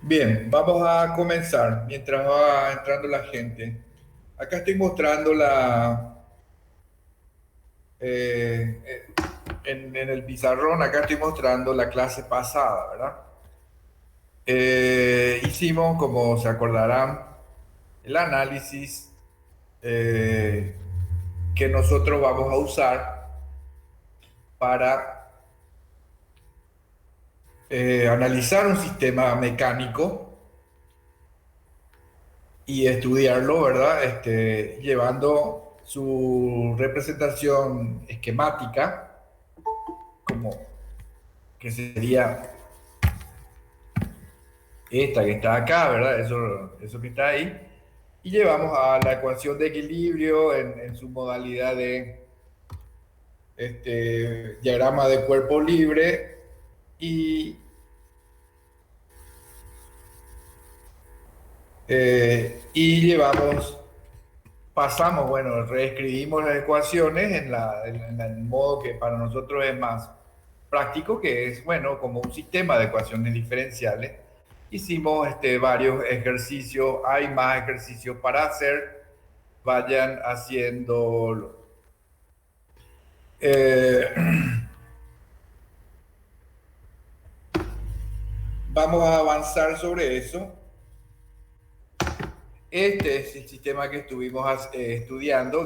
Bien, vamos a comenzar mientras va entrando la gente. Acá estoy mostrando en el pizarrón, acá estoy mostrando la clase pasada, ¿verdad? Hicimos, como se acordarán, el análisis eh, que nosotros vamos a usar para analizar un sistema mecánico y estudiarlo, ¿verdad? Llevando su representación esquemática, como que sería esta que está acá, ¿verdad? Eso que está ahí. Y llevamos a la ecuación de equilibrio en su modalidad de diagrama de cuerpo libre y, y pasamos, bueno, reescribimos las ecuaciones en el modo que para nosotros es más práctico, que es, bueno, como un sistema de ecuaciones diferenciales. Hicimos varios ejercicios, hay más ejercicios para hacer, vayan haciéndolo. Eh, Vamos a avanzar sobre eso. Este es el sistema que estuvimos estudiando,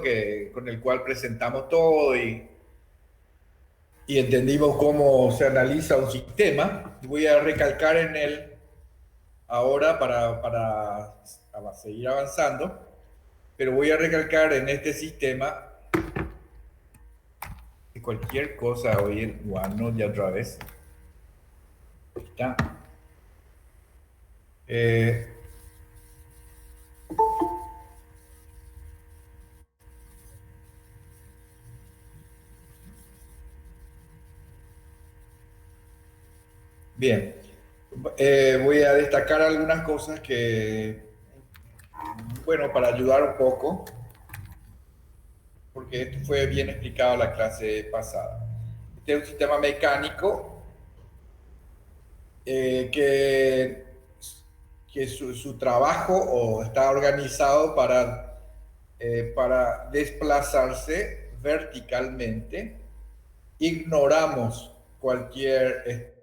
con el cual presentamos todo y entendimos cómo se analiza un sistema. Voy a recalcar en él ahora para seguir avanzando, pero voy a recalcar en este sistema que cualquier cosa hoy en OneNote ya otra vez. Ahí está. Eh, Bien, voy a destacar algunas cosas que, bueno, para ayudar un poco, porque esto fue bien explicado en la clase pasada. Este es un sistema mecánico que su trabajo o está organizado para desplazarse verticalmente. Ignoramos cualquier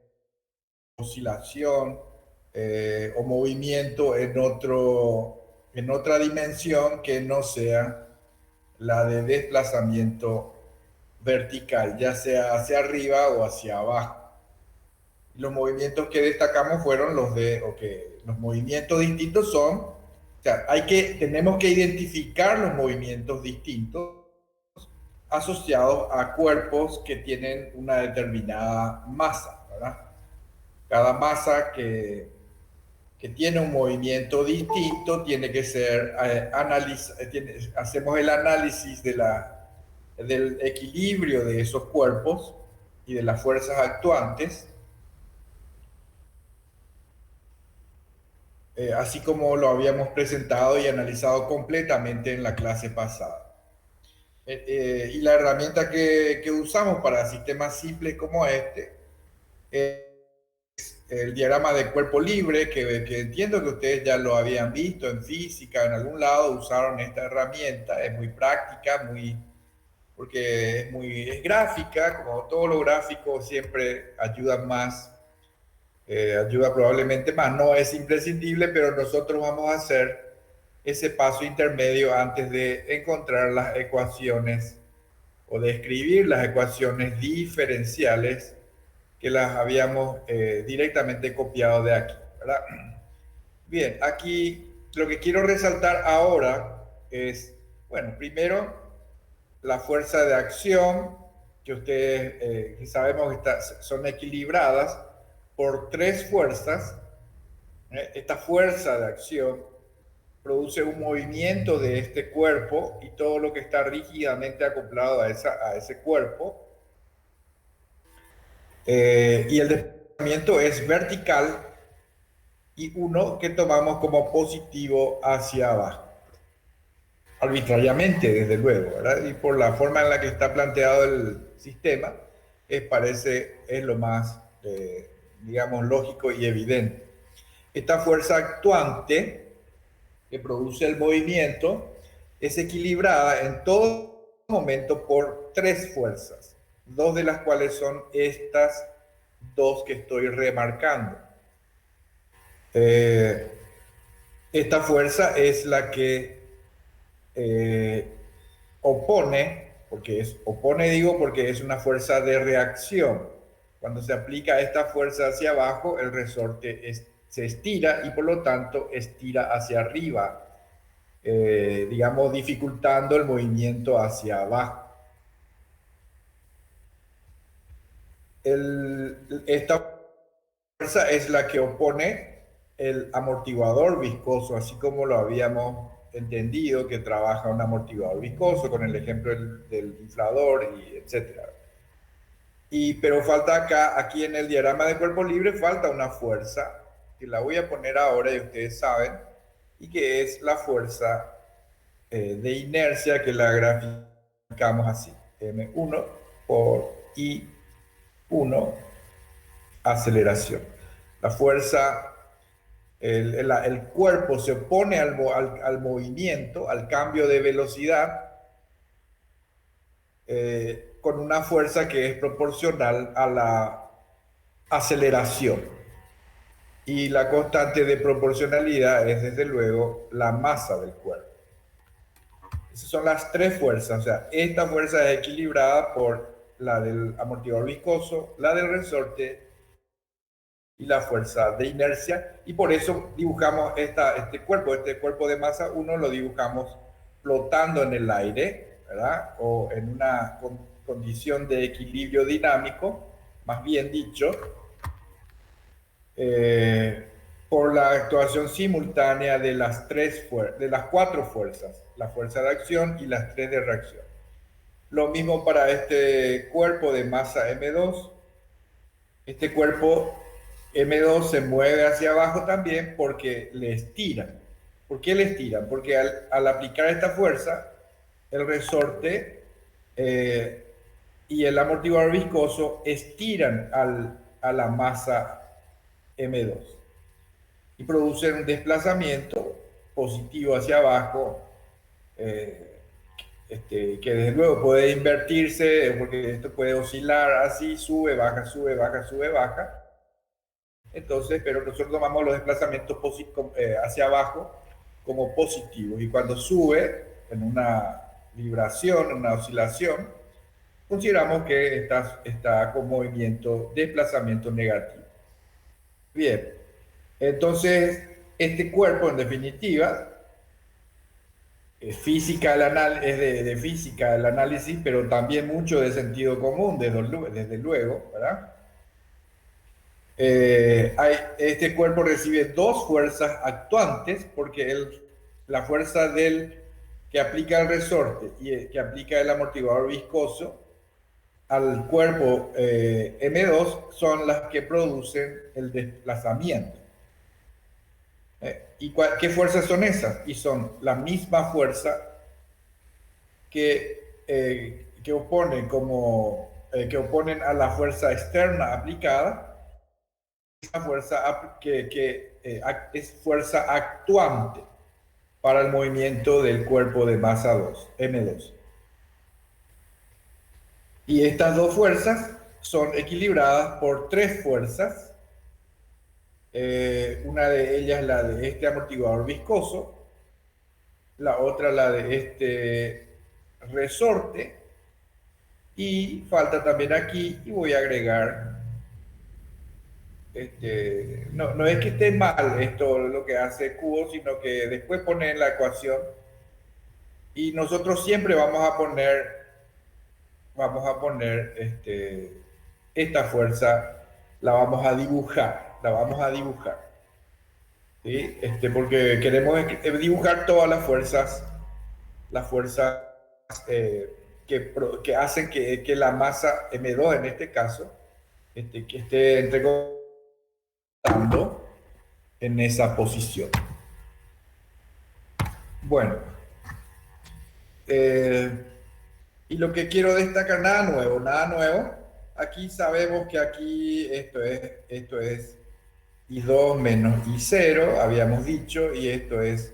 oscilación o movimiento en otra dimensión que no sea la de desplazamiento vertical, ya sea hacia arriba o hacia abajo. Los movimientos que destacamos fueron los movimientos distintos son, o sea, tenemos que identificar los movimientos distintos asociados a cuerpos que tienen una determinada masa, ¿verdad? Cada masa que tiene un movimiento distinto tiene que ser hacemos el análisis del equilibrio de esos cuerpos y de las fuerzas actuantes, así como lo habíamos presentado y analizado completamente en la clase pasada. Y la herramienta que usamos para sistemas simples como este es el diagrama de cuerpo libre, que entiendo que ustedes ya lo habían visto en física, en algún lado usaron esta herramienta, es muy práctica, porque es gráfica, como todo lo gráfico siempre ayuda más, ayuda probablemente más, no es imprescindible, pero nosotros vamos a hacer ese paso intermedio antes de encontrar las ecuaciones o de escribir las ecuaciones diferenciales que las habíamos directamente copiado de aquí, ¿verdad? Bien, aquí lo que quiero resaltar ahora es, bueno, primero la fuerza de acción, que ustedes que sabemos que son equilibradas por tres fuerzas. Esta fuerza de acción produce un movimiento de este cuerpo y todo lo que está rígidamente acoplado a ese cuerpo. Y el desplazamiento es vertical y uno que tomamos como positivo hacia abajo. Arbitrariamente, desde luego, ¿verdad? Y por la forma en la que está planteado el sistema, es lo más, digamos, lógico y evidente. esta fuerza actuante que produce el movimiento es equilibrada en todo momento por tres fuerzas, dos de las cuales son estas dos que estoy remarcando. Esta fuerza es la que opone, opone digo porque es una fuerza de reacción. Cuando se aplica esta fuerza hacia abajo, el resorte se estira y por lo tanto estira hacia arriba, digamos, dificultando el movimiento hacia abajo. Esta fuerza es la que opone el amortiguador viscoso, así como lo habíamos entendido que trabaja un amortiguador viscoso con el ejemplo del inflador y etcétera. Pero falta acá, aquí en el diagrama de cuerpo libre, falta una fuerza que la voy a poner ahora y ustedes saben, y que es la fuerza de inercia, que la graficamos así: M1 por I1 aceleración. La fuerza, el cuerpo se opone al movimiento, al cambio de velocidad, con una fuerza que es proporcional a la aceleración. Y la constante de proporcionalidad es, desde luego, la masa del cuerpo. Esas son las tres fuerzas. O sea, esta fuerza es equilibrada por la del amortiguador viscoso, la del resorte y la fuerza de inercia. Y por eso dibujamos este cuerpo de masa 1, lo dibujamos flotando en el aire, ¿verdad? O en una condición de equilibrio dinámico, más bien dicho, por la actuación simultánea de las cuatro fuerzas: la fuerza de acción y las tres de reacción. Lo mismo para este cuerpo de masa M2. Este cuerpo M2 se mueve hacia abajo también porque le estiran. ¿Por qué le estiran? Porque al aplicar esta fuerza, el resorte y el amortiguador viscoso estiran a la masa M2 y producen un desplazamiento positivo hacia abajo, que desde luego puede invertirse, porque esto puede oscilar así: sube, baja, sube, baja, sube, baja. Entonces, pero nosotros tomamos los desplazamientos hacia abajo como positivos, y cuando sube en una vibración, en una oscilación, consideramos que está con movimiento, desplazamiento negativo. Bien, entonces este cuerpo, en definitiva, es física es de física el análisis, pero también mucho de sentido común, desde luego, ¿verdad? Este cuerpo recibe dos fuerzas actuantes, porque la fuerza que aplica el resorte y que aplica el amortiguador viscoso al cuerpo M2 son las que producen el desplazamiento. ¿Y qué fuerzas son esas? Y son la misma fuerza que oponen a la fuerza externa aplicada. Esa fuerza es fuerza actuante para el movimiento del cuerpo de masa 2, M2. Y estas dos fuerzas son equilibradas por tres fuerzas. Una de ellas la de este amortiguador viscoso, la otra la de este resorte, y falta también aquí, y voy a agregar, no es que esté mal esto lo que hace Cubo, sino que después pone en la ecuación, y nosotros siempre vamos a poner esta fuerza, la vamos a dibujar, ¿sí? Porque queremos dibujar todas las fuerzas que hacen que la masa M2, en este caso, que esté entregando en esa posición. Bueno, y lo que quiero destacar, nada nuevo. Aquí sabemos que aquí esto es I2 menos I0, habíamos dicho, y esto es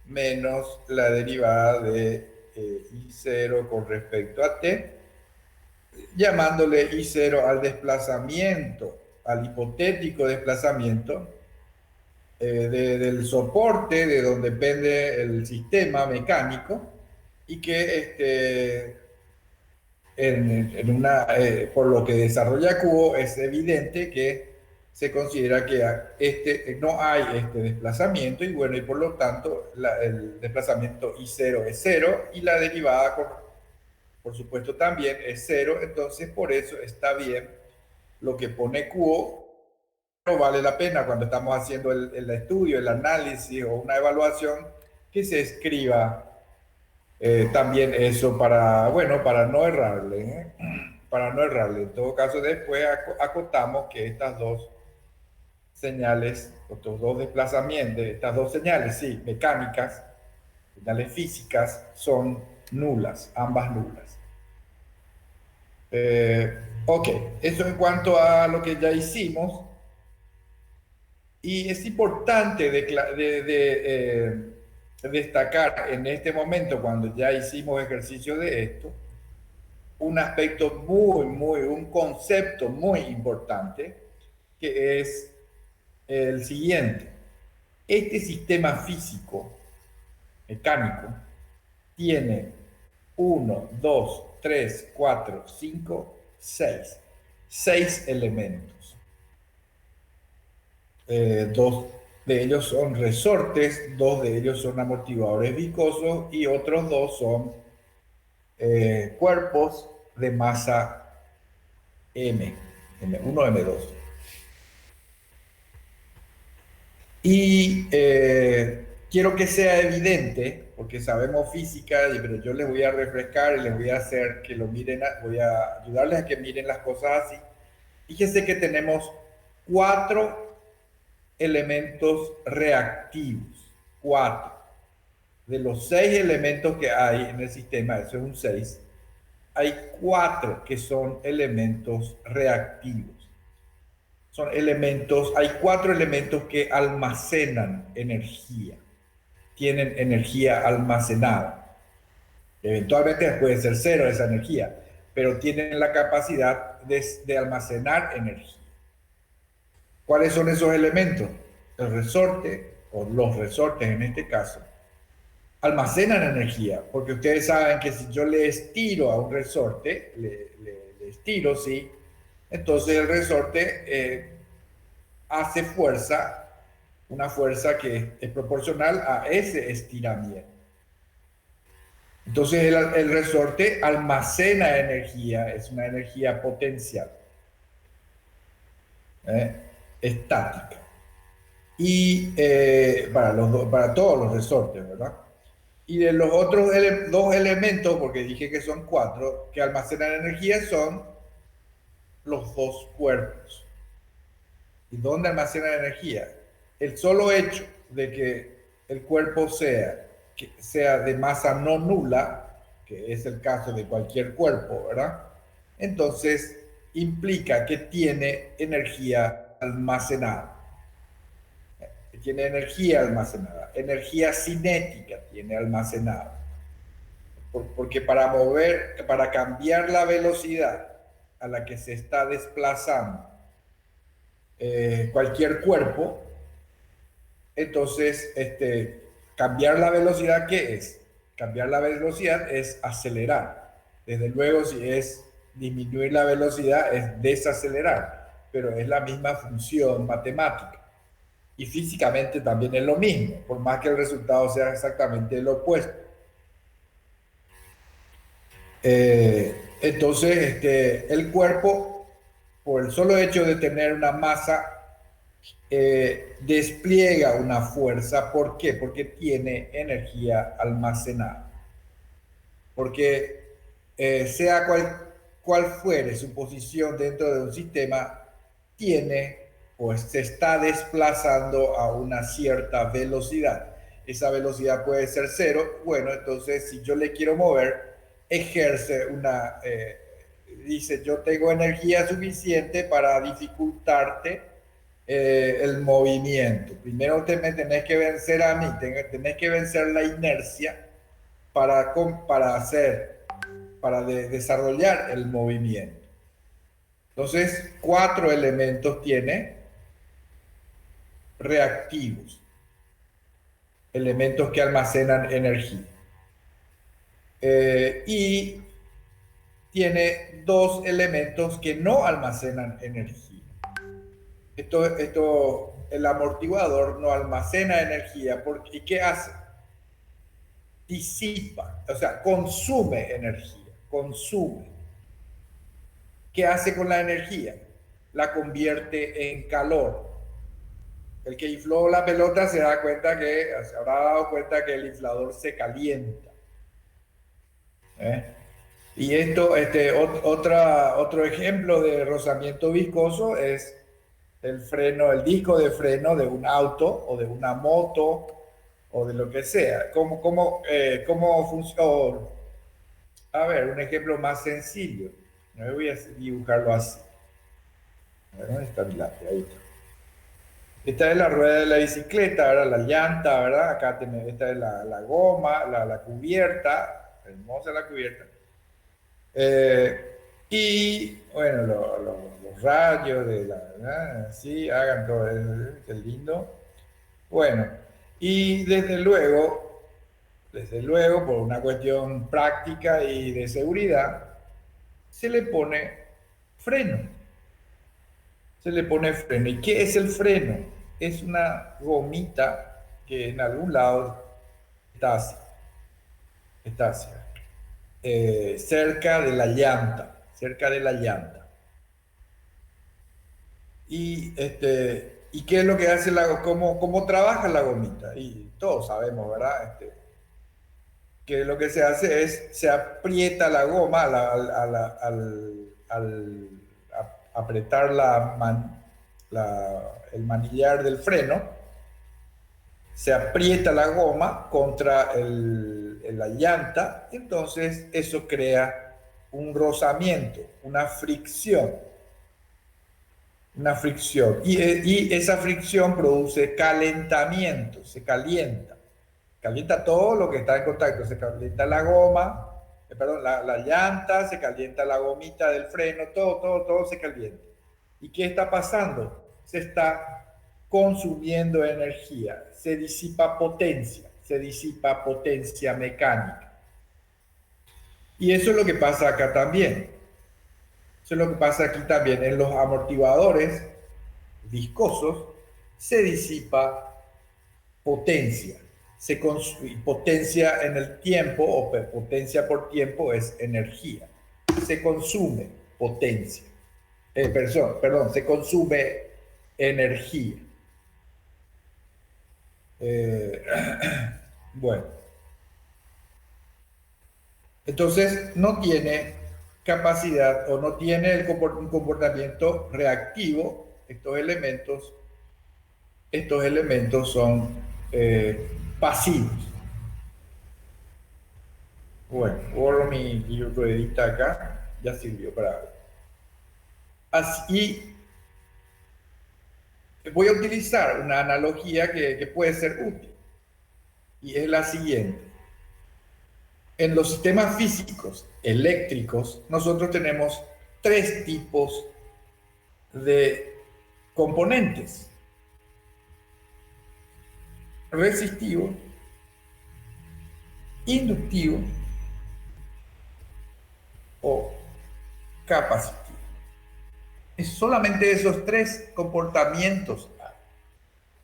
menos la derivada de I0 con respecto a t, llamándole I0 al desplazamiento, al hipotético desplazamiento del soporte de donde depende el sistema mecánico y que por lo que desarrolla Cubo es evidente que se considera que no hay este desplazamiento y bueno, y por lo tanto el desplazamiento I0 es cero y la derivada por supuesto también es cero, entonces por eso está bien lo que pone Cubo. No vale la pena cuando estamos haciendo el estudio, el análisis o una evaluación que se escriba también eso para, bueno, para no errarle, ¿eh? Para no errarle. En todo caso, después acotamos que estas dos señales, estos dos desplazamientos, estas dos señales, sí, mecánicas, señales físicas, son nulas, ambas nulas. Ok, eso en cuanto a lo que ya hicimos. Y es importante destacar en este momento, cuando ya hicimos ejercicio de esto, un aspecto un concepto muy importante, que es el siguiente. Este sistema físico, mecánico, tiene 1, 2, 3, 4, 5, 6. 6 elementos. Dos de ellos son resortes, dos de ellos son amortiguadores viscosos y otros dos son cuerpos de masa M1, M2. Y quiero que sea evidente, porque sabemos física, pero yo les voy a refrescar y les voy a hacer que lo miren, voy a ayudarles a que miren las cosas así. Fíjense que tenemos 4 elementos reactivos, 4. De los 6 elementos que hay en el sistema, eso es un 6, hay 4 que son elementos reactivos. Hay 4 elementos que almacenan energía, tienen energía almacenada. Eventualmente puede ser cero esa energía, pero tienen la capacidad de almacenar energía. ¿Cuáles son esos elementos? El resorte, o los resortes en este caso, almacenan energía, porque ustedes saben que si yo le estiro a un resorte, le estiro, ¿sí? Entonces el resorte hace fuerza, una fuerza que es proporcional a ese estiramiento. Entonces el resorte almacena energía, es una energía potencial, estática. Y para todos los resortes, ¿verdad? Y de los otros dos elementos, porque dije que son 4, que almacenan energía, son los dos cuerpos. ¿Y dónde almacenan energía? El solo hecho de que el cuerpo sea de masa no nula, que es el caso de cualquier cuerpo, ¿verdad? Entonces implica que tiene energía almacenada. Tiene energía almacenada, energía cinética tiene almacenada. Porque para cambiar la velocidad a la que se está desplazando cualquier cuerpo, entonces cambiar la velocidad, ¿qué es? Cambiar la velocidad es acelerar. Desde luego, si es disminuir la velocidad, es desacelerar, pero es la misma función matemática. Y físicamente también es lo mismo, por más que el resultado sea exactamente lo opuesto. Entonces, el cuerpo, por el solo hecho de tener una masa, despliega una fuerza. ¿Por qué? Porque tiene energía almacenada. Porque sea cual fuere su posición dentro de un sistema, pues se está desplazando a una cierta velocidad. Esa velocidad puede ser cero. Bueno, entonces si yo le quiero mover, dice, yo tengo energía suficiente para dificultarte el movimiento. Primero me tenés que vencer a mí, tenés que vencer la inercia para desarrollar el movimiento. Entonces, 4 elementos tiene reactivos, elementos que almacenan energía. Y tiene 2 elementos que no almacenan energía. El amortiguador no almacena energía. ¿Y qué hace? Disipa, o sea, consume energía, consume. ¿Qué hace con la energía? La convierte en calor. El que infló la pelota se habrá dado cuenta que el inflador se calienta. Y otro ejemplo de rozamiento viscoso es el disco de freno de un auto o de una moto o de lo que sea. ¿Cómo funciona? A ver, un ejemplo más sencillo. Me voy a dibujarlo así. ¿Dónde está mi lápiz? Ahí está. Esta es la rueda de la bicicleta, ¿verdad? La llanta, ¿verdad? Acá tenemos, esta es la goma, la cubierta. Hermosa la cubierta. Y bueno, los rayos de sí, hagan todo eso, qué lindo. Bueno, y desde luego, por una cuestión práctica y de seguridad, se le pone freno. Se le pone freno. ¿Y qué es el freno? Es una gomita que en algún lado está así, cerca de la llanta. ¿Y qué es lo que hace cómo trabaja la gomita? Y todos sabemos, ¿verdad? Que lo que se hace es, se aprieta la goma al apretar el manillar del freno, se aprieta la goma contra la llanta, entonces eso crea un rozamiento, una fricción. Y esa fricción produce calentamiento, se calienta. Calienta todo lo que está en contacto, se calienta la goma, la llanta, se calienta la gomita del freno, todo se calienta. ¿Y qué está pasando? Se está consumiendo energía, se disipa potencia mecánica. Y eso es lo que pasa acá también. Eso es lo que pasa aquí también. En los amortiguadores viscosos se disipa potencia. Potencia en el tiempo, o potencia por tiempo, es energía. Se consume potencia. Se consume energía. Bueno, entonces no tiene capacidad o no tiene un comportamiento reactivo. Estos elementos son pasivos. Bueno, borro mi ruedita acá, ya sirvió para algo. Así, voy a utilizar una analogía que puede ser útil, y es la siguiente. En los sistemas físicos eléctricos, nosotros tenemos 3 tipos de componentes: resistivo, inductivo o capacitivo. Es solamente esos 3 comportamientos,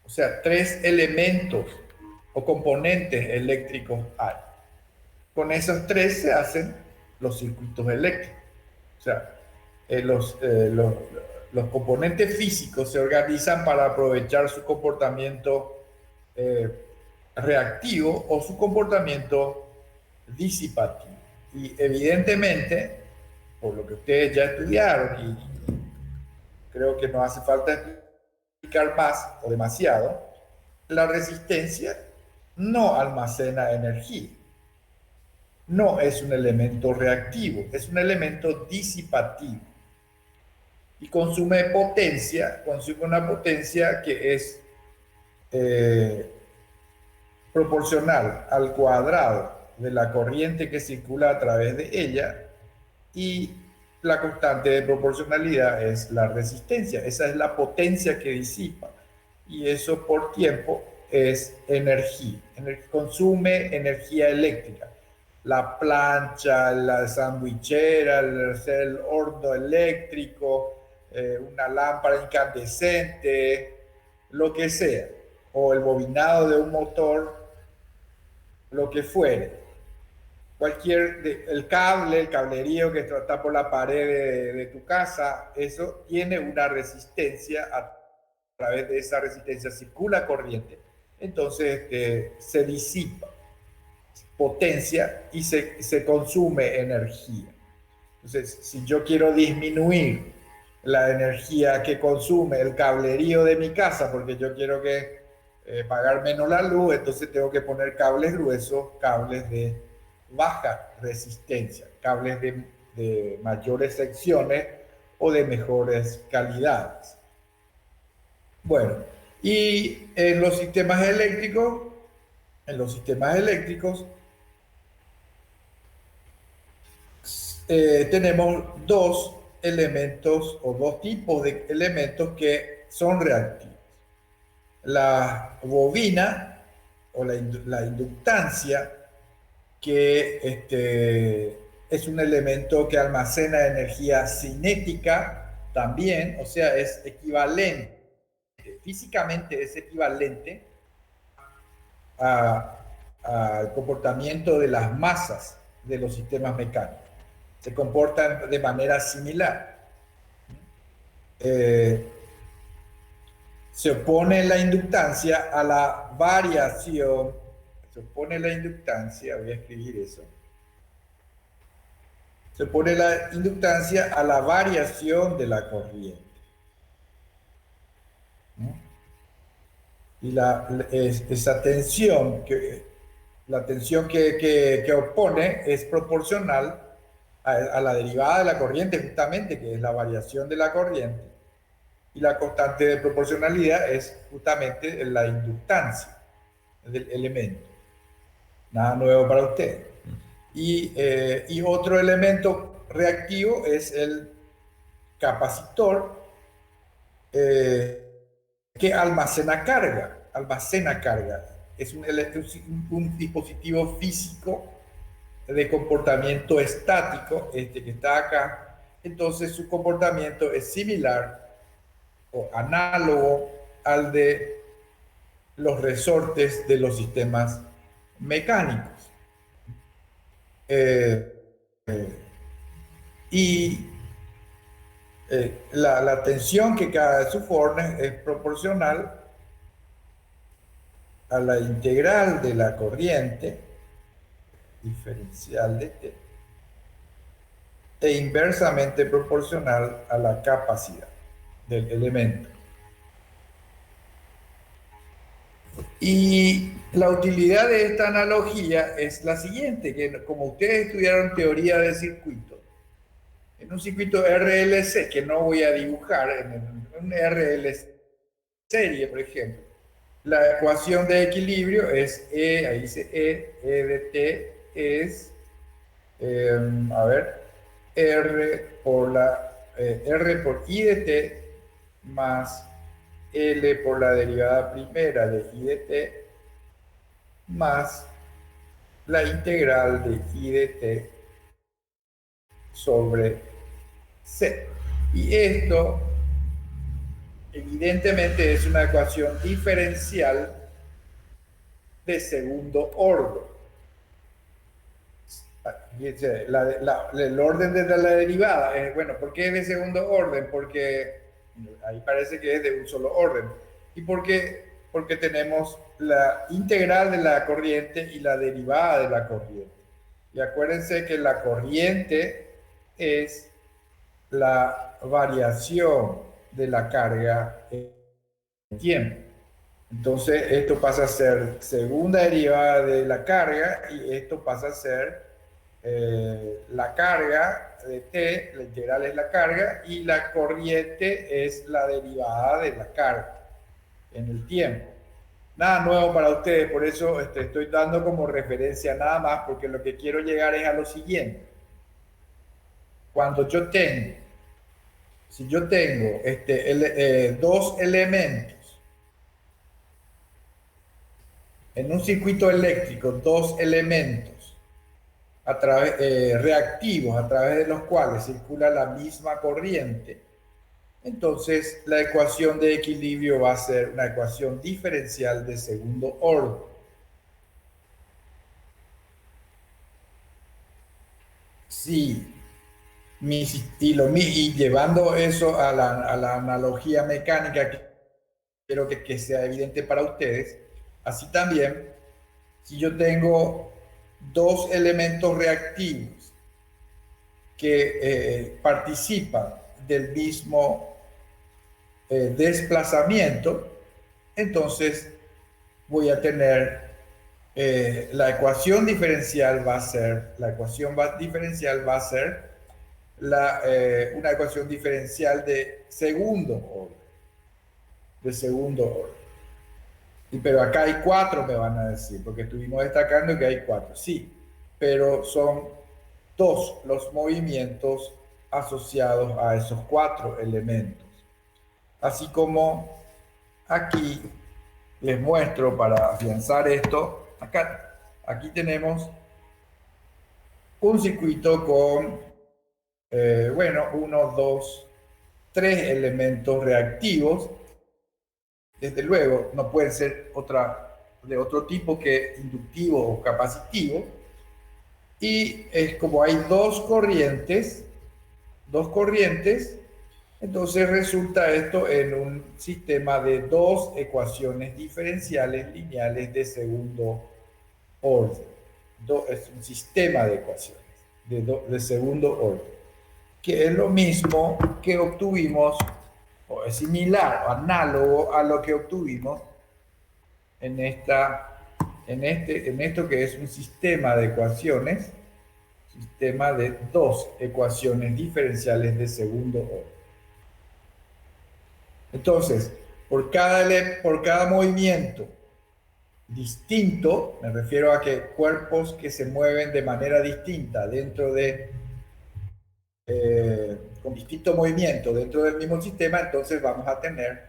o sea, 3 elementos o componentes eléctricos hay. Con esos 3 se hacen los circuitos eléctricos. O sea, los componentes físicos se organizan para aprovechar su comportamiento reactivo o su comportamiento disipativo. Y evidentemente, por lo que ustedes ya estudiaron, y creo que no hace falta explicar más o demasiado, la resistencia no almacena energía. No es un elemento reactivo, es un elemento disipativo. y consume potencia, consume una potencia que es proporcional al cuadrado de la corriente que circula a través de ella, y la constante de proporcionalidad es la resistencia. Esa es la potencia que disipa, y eso por tiempo es energía. Consume energía eléctrica. La plancha, la sandwichera, el horno eléctrico, una lámpara incandescente, lo que sea, o el bobinado de un motor, lo que fuere. El cable, el cablerío que está por la pared de tu casa, eso tiene una resistencia. A través de esa resistencia circula corriente, entonces se disipa potencia y se consume energía. Entonces, si yo quiero disminuir la energía que consume el cablerío de mi casa, porque yo quiero pagar menos la luz, entonces tengo que poner cables gruesos, cables de baja resistencia, cables de mayores secciones o de mejores calidades. Bueno, y en los sistemas eléctricos, tenemos dos elementos o dos tipos de elementos que son reactivos. La bobina o la inductancia, que es un elemento que almacena energía cinética también, o sea, es equivalente, físicamente es equivalente al comportamiento de las masas de los sistemas mecánicos. Se comportan de manera similar. Se opone la inductancia a la variación. Se opone la inductancia, voy a escribir eso. Se opone la inductancia a la variación de la corriente. Y esa tensión, la tensión que opone es proporcional a la derivada de la corriente, justamente, que es la variación de la corriente, y la constante de proporcionalidad es justamente la inductancia del elemento. Nada nuevo para usted. Y otro elemento reactivo es el capacitor, que almacena carga. Es un dispositivo físico de comportamiento estático, que está acá. Entonces su comportamiento es similar o análogo al de los resortes de los sistemas mecánicos. La tensión que cada su forne es proporcional a la integral de la corriente diferencial de T, e inversamente proporcional a la capacidad del elemento. Y la utilidad de esta analogía es la siguiente, que como ustedes estudiaron teoría de circuitos, en un circuito RLC, que no voy a dibujar, en un RLC serie, por ejemplo, la ecuación de equilibrio es E, ahí dice E de T es, R por I de T más L por la derivada primera de I de T más la integral de I de T sobre C. Y esto evidentemente es una ecuación diferencial de segundo orden. El orden de la derivada es, bueno, ¿por qué es de segundo orden? Porque ahí parece que es de un solo orden. ¿Y por qué? Porque tenemos la integral de la corriente y la derivada de la corriente. Y acuérdense que la corriente es la variación de la carga en tiempo. Entonces esto pasa a ser segunda derivada de la carga, y esto pasa a ser la carga de t, la integral es la carga, y la corriente es la derivada de la carga en el tiempo. Nada nuevo para ustedes, por eso estoy dando como referencia nada más, porque lo que quiero llegar es a lo siguiente. Cuando yo tengo, si yo tengo dos elementos en un circuito eléctrico, dos elementos reactivos a través de los cuales circula la misma corriente, entonces la ecuación de equilibrio va a ser una ecuación diferencial de segundo orden. Sí, y llevando eso a la analogía mecánica, que quiero que sea evidente para ustedes, así también, si yo tengo dos elementos reactivos que participan del mismo desplazamiento, entonces voy a tener la ecuación diferencial va a ser, una ecuación diferencial de segundo orden. Pero acá hay cuatro, me van a decir, porque estuvimos destacando que hay cuatro. Sí, pero son dos los movimientos asociados a esos cuatro elementos. Así como aquí les muestro para afianzar esto, aquí tenemos un circuito con, bueno, uno, dos, tres elementos reactivos. Desde luego, no pueden ser de otro tipo que inductivo o capacitivo. Y es como hay dos corrientes, entonces resulta esto en un sistema de dos ecuaciones diferenciales lineales de segundo orden. Es un sistema de ecuaciones de segundo orden, que es lo mismo que obtuvimos, o es similar, o análogo a lo que obtuvimos en esto que es un sistema de ecuaciones, sistema de dos ecuaciones diferenciales de segundo orden. Entonces, por cada movimiento distinto, me refiero a que cuerpos que se mueven de manera distinta con distinto movimiento dentro del mismo sistema, entonces vamos a tener,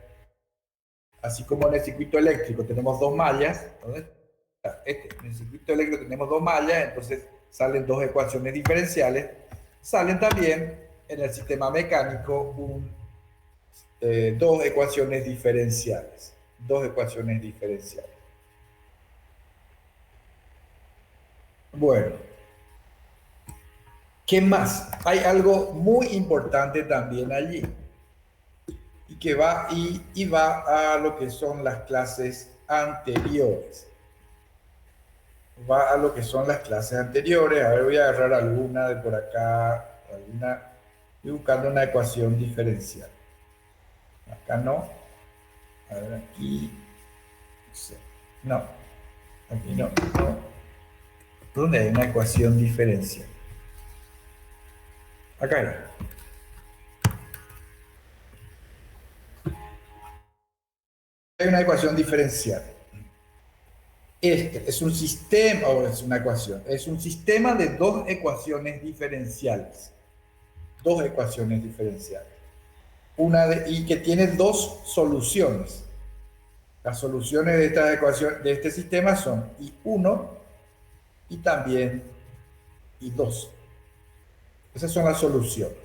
así como en el circuito eléctrico tenemos dos mallas, en el circuito eléctrico tenemos dos mallas, entonces salen dos ecuaciones diferenciales, salen también en el sistema mecánico dos ecuaciones diferenciales. Bueno, ¿qué más? Hay algo muy importante también allí y que va a lo que son las clases anteriores. A ver, voy a agarrar alguna de por acá, estoy buscando una ecuación diferencial. Acá no. A ver, aquí. No. Aquí no. ¿Dónde hay una ecuación diferencial? Acá hay. Hay una ecuación diferencial. Este es un sistema, o es una ecuación, es un sistema de dos ecuaciones diferenciales. Y que tiene dos soluciones. Las soluciones de esta ecuación, de este sistema son I1 y también I2. Esas son las soluciones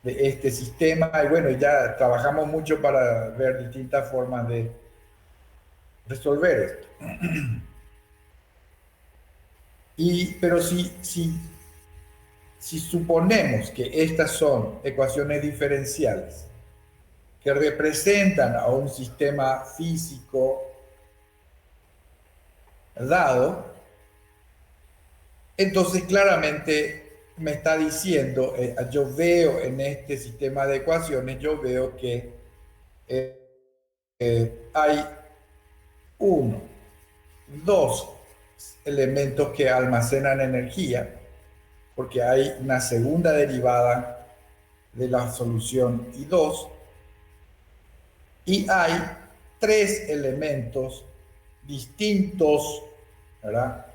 de este sistema. Y bueno, ya trabajamos mucho para ver distintas formas de resolver esto. Pero si suponemos que estas son ecuaciones diferenciales que representan a un sistema físico dado, entonces claramente me está diciendo, yo veo en este sistema de ecuaciones, yo veo que hay dos elementos que almacenan energía porque hay una segunda derivada de la solución I2 y hay tres elementos distintos, ¿verdad?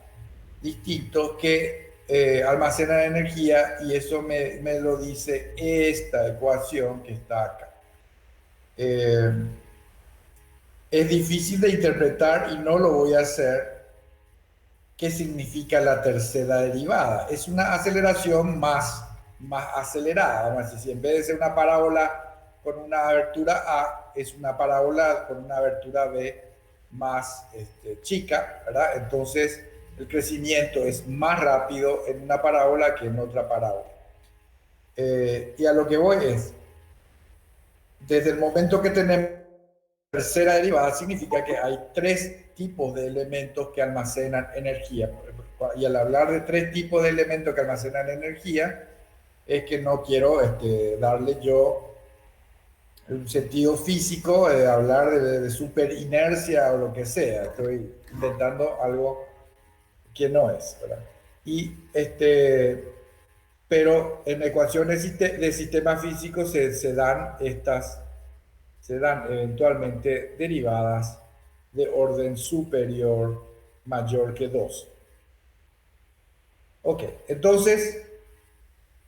Distintos que almacenan energía y eso me lo dice esta ecuación que está acá. Es difícil de interpretar y no lo voy a hacer. ¿Qué significa la tercera derivada? Es una aceleración más acelerada. Vamos a decir, si en vez de ser una parábola con una abertura A, es una parábola con una abertura B más chica, ¿verdad? Entonces el crecimiento es más rápido en una parábola que en otra parábola. Y a lo que voy es, desde el momento que tenemos tercera derivada, significa que hay tres tipos de elementos que almacenan energía. Y al hablar de tres tipos de elementos que almacenan energía, es que no quiero darle yo un sentido físico, de hablar de super inercia o lo que sea. Estoy inventando algo que no es, ¿verdad? Y pero en ecuaciones de sistemas físicos se dan eventualmente derivadas de orden superior mayor que 2. Ok, entonces,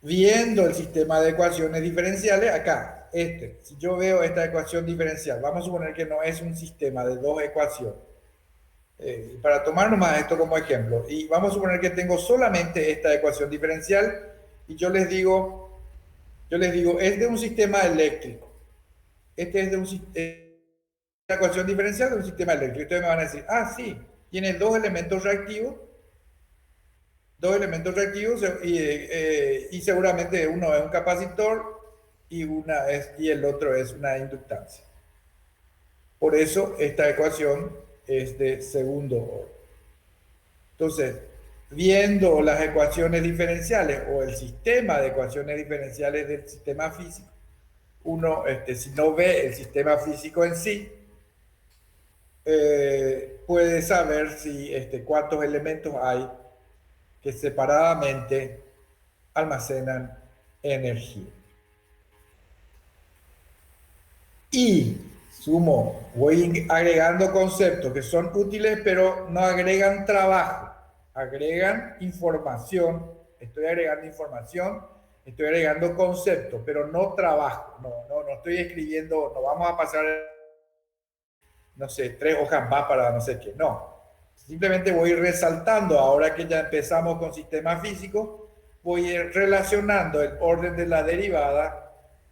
viendo el sistema de ecuaciones diferenciales, acá, si yo veo esta ecuación diferencial, vamos a suponer que no es un sistema de dos ecuaciones. Para tomar nomás esto como ejemplo, y vamos a suponer que tengo solamente esta ecuación diferencial y yo les digo, es de un sistema eléctrico. Este es de una ecuación diferencial de un sistema eléctrico. Ustedes me van a decir, ah, sí, tiene dos elementos reactivos y seguramente uno es un capacitor y el otro es una inductancia. Por eso esta ecuación es de segundo orden. Entonces, viendo las ecuaciones diferenciales o el sistema de ecuaciones diferenciales del sistema físico, uno, si no ve el sistema físico en sí, puede saber si cuántos elementos hay que separadamente almacenan energía. Y voy agregando conceptos que son útiles, pero no agregan trabajo, agregan información. Estoy agregando información, estoy agregando conceptos, pero no trabajo. No estoy escribiendo, no vamos a pasar, no sé, 3 hojas más para no sé qué. No, simplemente voy resaltando, ahora que ya empezamos con sistemas físicos, voy relacionando el orden de la derivada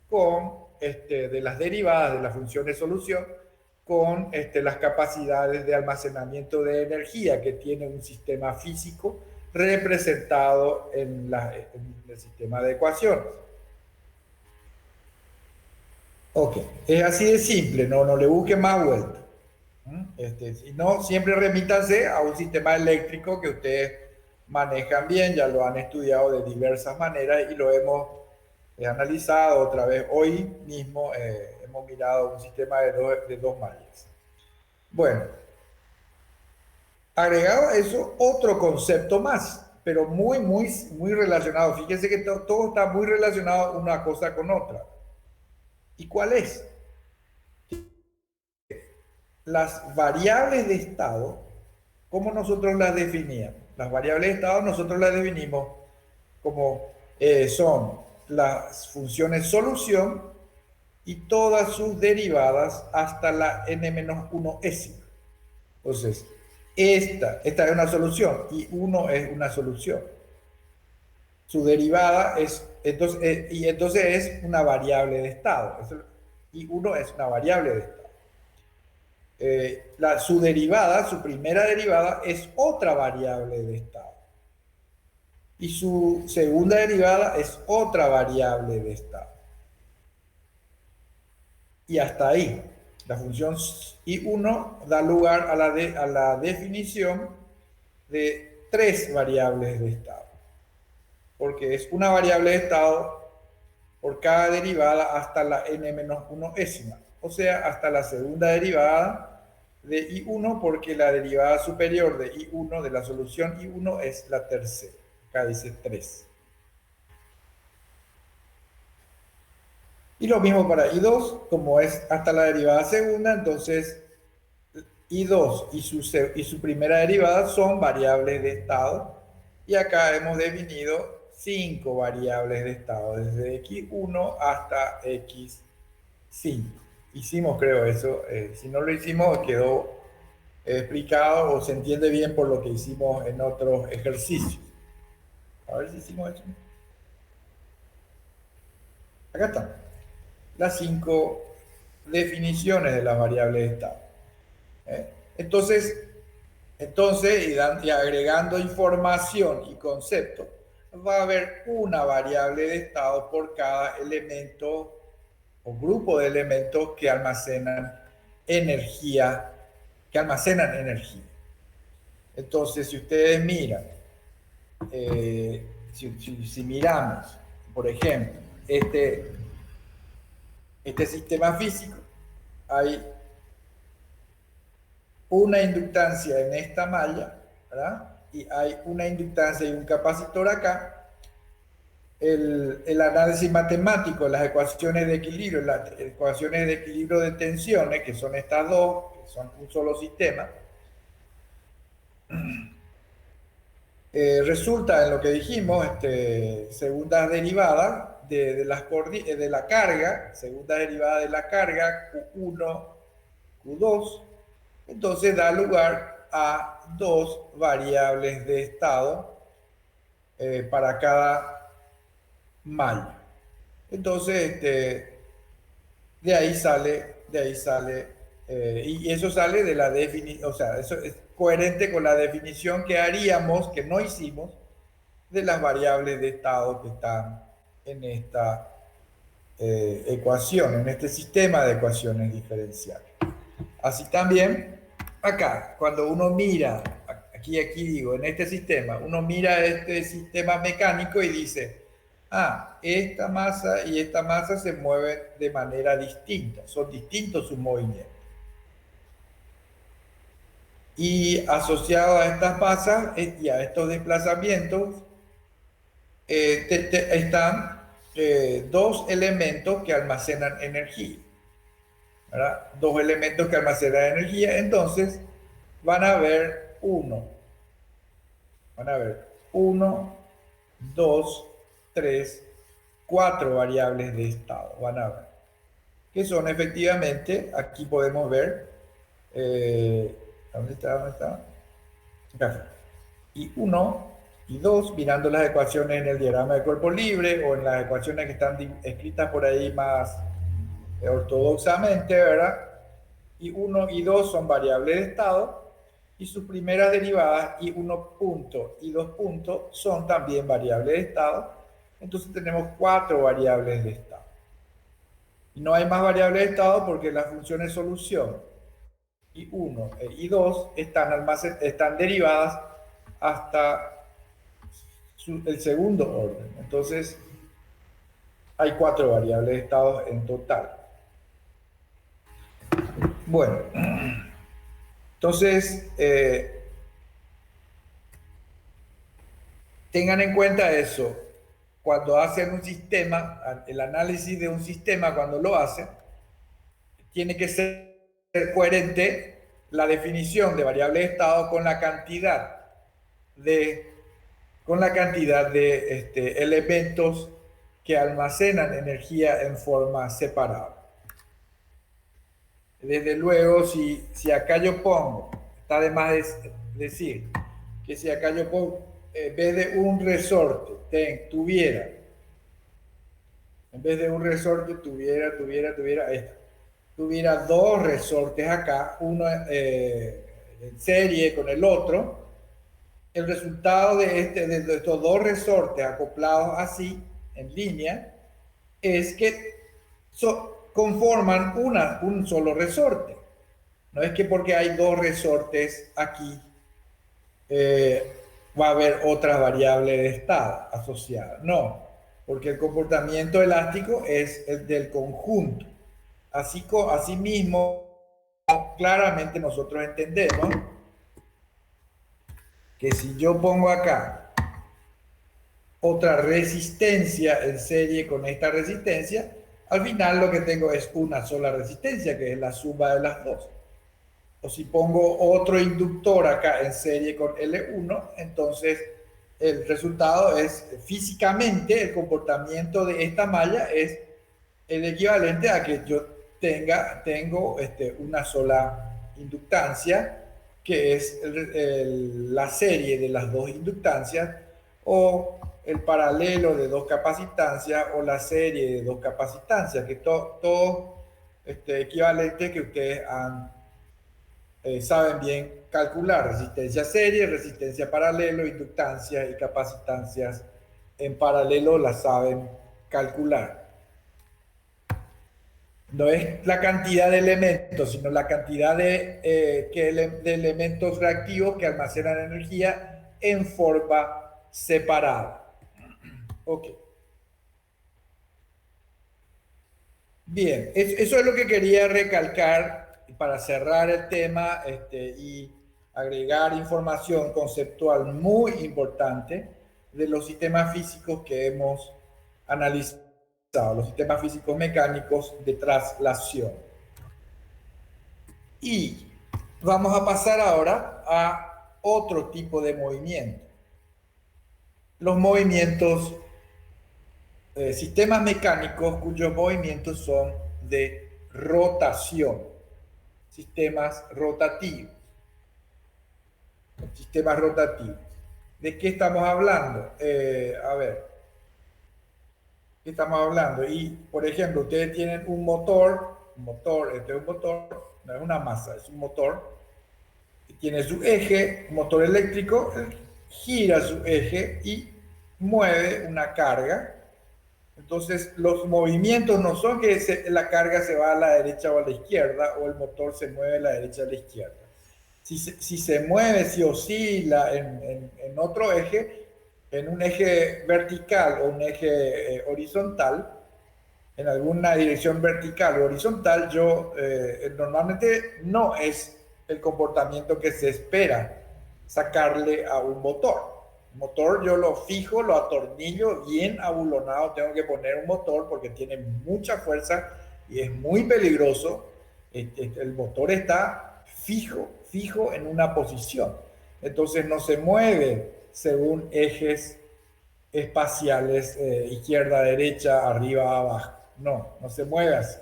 con de las derivadas de la función de solución con las capacidades de almacenamiento de energía que tiene un sistema físico representado en el sistema de ecuaciones. Ok, es así de simple, no le busquen más vuelta. Si no, siempre remítanse a un sistema eléctrico que ustedes manejan bien, ya lo han estudiado de diversas maneras y lo hemos analizado otra vez. Hoy mismo hemos mirado un sistema de dos mallas. Bueno, agregado a eso, otro concepto más, pero muy relacionado. Fíjense que todo está muy relacionado una cosa con otra. ¿Y cuál es? Las variables de estado, ¿cómo nosotros las definíamos? Las variables de estado nosotros las definimos como son las funciones solución y todas sus derivadas hasta la n-1ésima. Entonces, esta es una solución y 1 es una solución. Su derivada es, entonces es una variable de estado. Y 1 es una variable de estado. Su derivada, su primera derivada, es otra variable de estado. Y su segunda derivada es otra variable de estado. Y hasta ahí. La función I1 da lugar a la definición de tres variables de estado. Porque es una variable de estado por cada derivada hasta la n-1ésima. O sea, hasta la segunda derivada de I1, porque la derivada superior de I1, de la solución I1, es la tercera. Acá dice 3. Y lo mismo para I2, como es hasta la derivada segunda, entonces I2 y su primera derivada son variables de estado. Y acá hemos definido 5 variables de estado, desde x1 hasta x5. Hicimos, creo, eso. Si no lo hicimos, quedó explicado o se entiende bien por lo que hicimos en otros ejercicios. A ver si hicimos eso. Acá están las 5 definiciones de las variables de estado. ¿Eh? Entonces y agregando información y concepto, va a haber una variable de estado por cada elemento o grupo de elementos que almacenan energía, Entonces, si ustedes miran, si miramos, por ejemplo, este sistema físico, hay una inductancia en esta malla, ¿verdad? Y hay una inductancia y un capacitor acá. El análisis matemático, las ecuaciones de equilibrio de tensiones, que son estas dos, que son un solo sistema, resulta en lo que dijimos, segundas derivadas de la carga, segunda derivada de la carga, Q1, Q2, entonces da lugar a dos variables de estado para cada malla. Entonces, de ahí sale, y eso sale de la definición, o sea, eso es coherente con la definición que haríamos, que no hicimos, de las variables de estado que están en esta ecuación, en este sistema de ecuaciones diferenciales. Así también, acá, cuando uno mira, aquí digo, en este sistema, uno mira este sistema mecánico y dice, esta masa y esta masa se mueven de manera distinta, son distintos sus movimientos. Y asociado a estas masas y a estos desplazamientos están dos elementos que almacenan energía, ¿verdad? Dos elementos que almacenan energía, entonces van a haber uno, dos, tres, cuatro variables de estado, van a ver, que son efectivamente, aquí podemos ver, ¿dónde está? Acá. Y 1 y 2, mirando las ecuaciones en el diagrama de cuerpo libre o en las ecuaciones que están escritas por ahí más ortodoxamente, ¿verdad? Y 1 y 2 son variables de estado y sus primeras derivadas y 1 punto y 2 puntos son también variables de estado. Entonces tenemos 4 variables de estado. Y no hay más variables de estado porque la función es solución y 1 y 2 están derivadas hasta el segundo orden. Entonces, hay 4 variables de estado en total. Bueno, entonces, tengan en cuenta eso. Cuando hacen un sistema, el análisis de un sistema, cuando lo hacen, tiene que ser coherente la definición de variable de estado con la cantidad de elementos que almacenan energía en forma separada. Desde luego, si acá yo pongo, está de más decir que si acá yo pongo, en vez de un resorte, tuviera dos resortes acá, uno en serie con el otro, el resultado de estos dos resortes acoplados así, en línea, es que conforman un solo resorte. No es que porque hay dos resortes aquí va a haber otras variables de estado asociadas. No, porque el comportamiento elástico es el del conjunto. Asimismo, claramente nosotros entendemos que si yo pongo acá otra resistencia en serie con esta resistencia, al final lo que tengo es una sola resistencia, que es la suma de las dos. O si pongo otro inductor acá en serie con L1, entonces el resultado es físicamente el comportamiento de esta malla es el equivalente a que yo tengo una sola inductancia, que es la serie de las dos inductancias, o el paralelo de dos capacitancias, o la serie de dos capacitancias, que todo equivalente que ustedes saben bien calcular: resistencia serie, resistencia paralelo, inductancias y capacitancias en paralelo las saben calcular. No es la cantidad de elementos, sino la cantidad de elementos reactivos que almacenan energía en forma separada. Ok. Bien, eso es lo que quería recalcar para cerrar el tema, y agregar información conceptual muy importante de los sistemas físicos que hemos analizado, los sistemas físicos mecánicos de traslación. Y vamos a pasar ahora a otro tipo de movimiento. Los movimientos, sistemas mecánicos cuyos movimientos son de rotación. Sistemas rotativos. Sistemas rotativos. ¿De qué estamos hablando? A ver, ¿qué estamos hablando? Y, por ejemplo, ustedes tienen un motor, este es un motor, no es una masa, es un motor, tiene su eje, motor eléctrico, gira su eje y mueve una carga. Entonces, los movimientos no son que la carga se va a la derecha o a la izquierda, o el motor se mueve a la derecha o a la izquierda. Si se mueve, si oscila en otro eje, en un eje vertical o un eje horizontal, en alguna dirección vertical o horizontal, normalmente no es el comportamiento que se espera sacarle a un motor. El motor yo lo fijo, lo atornillo bien abulonado, tengo que poner un motor porque tiene mucha fuerza y es muy peligroso. El motor está fijo en una posición. Entonces no se mueve según ejes espaciales, izquierda, derecha, arriba, abajo. No se mueve así.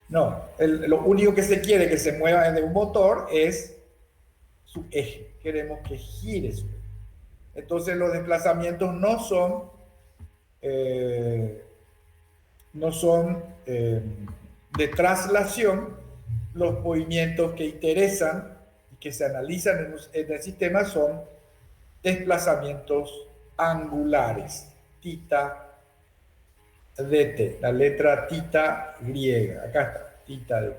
No, lo único que se quiere que se mueva de un motor es su eje. Queremos que gire su eje. Entonces los desplazamientos eh, no son de traslación. Los movimientos que interesan y que se analizan en el sistema son desplazamientos angulares, tita dt, la letra tita griega. Acá está, tita dt.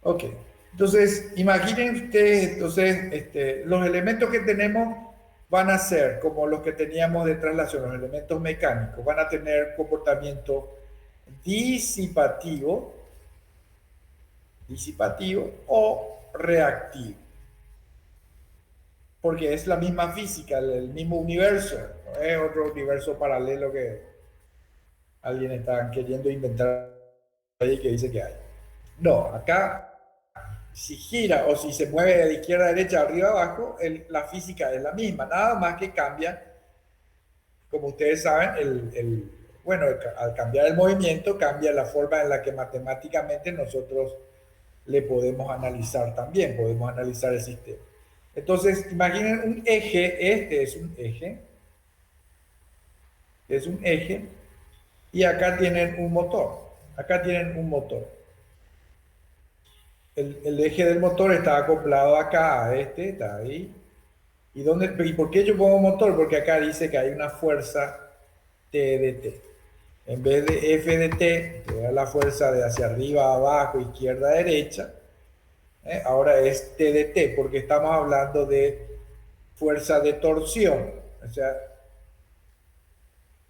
Ok, entonces imaginen ustedes, los elementos que tenemos van a ser como los que teníamos de traslación, los elementos mecánicos, van a tener comportamiento disipativo, o reactivo, porque es la misma física, el mismo universo, no es otro universo paralelo que alguien está queriendo inventar ahí que dice que hay. No, acá si gira o si se mueve de izquierda a derecha, arriba a abajo, la física es la misma, nada más que cambia, como ustedes saben, al cambiar el movimiento, cambia la forma en la que matemáticamente nosotros le podemos analizar también, podemos analizar el sistema. Entonces, imaginen un eje, este es un eje, y acá tienen un motor. El eje del motor está acoplado acá, está ahí. ¿Y por qué yo pongo motor? Porque acá dice que hay una fuerza T de T. En vez de F de T, que era la fuerza de hacia arriba, abajo, izquierda, derecha, ahora es T de T, porque estamos hablando de fuerza de torsión, o sea,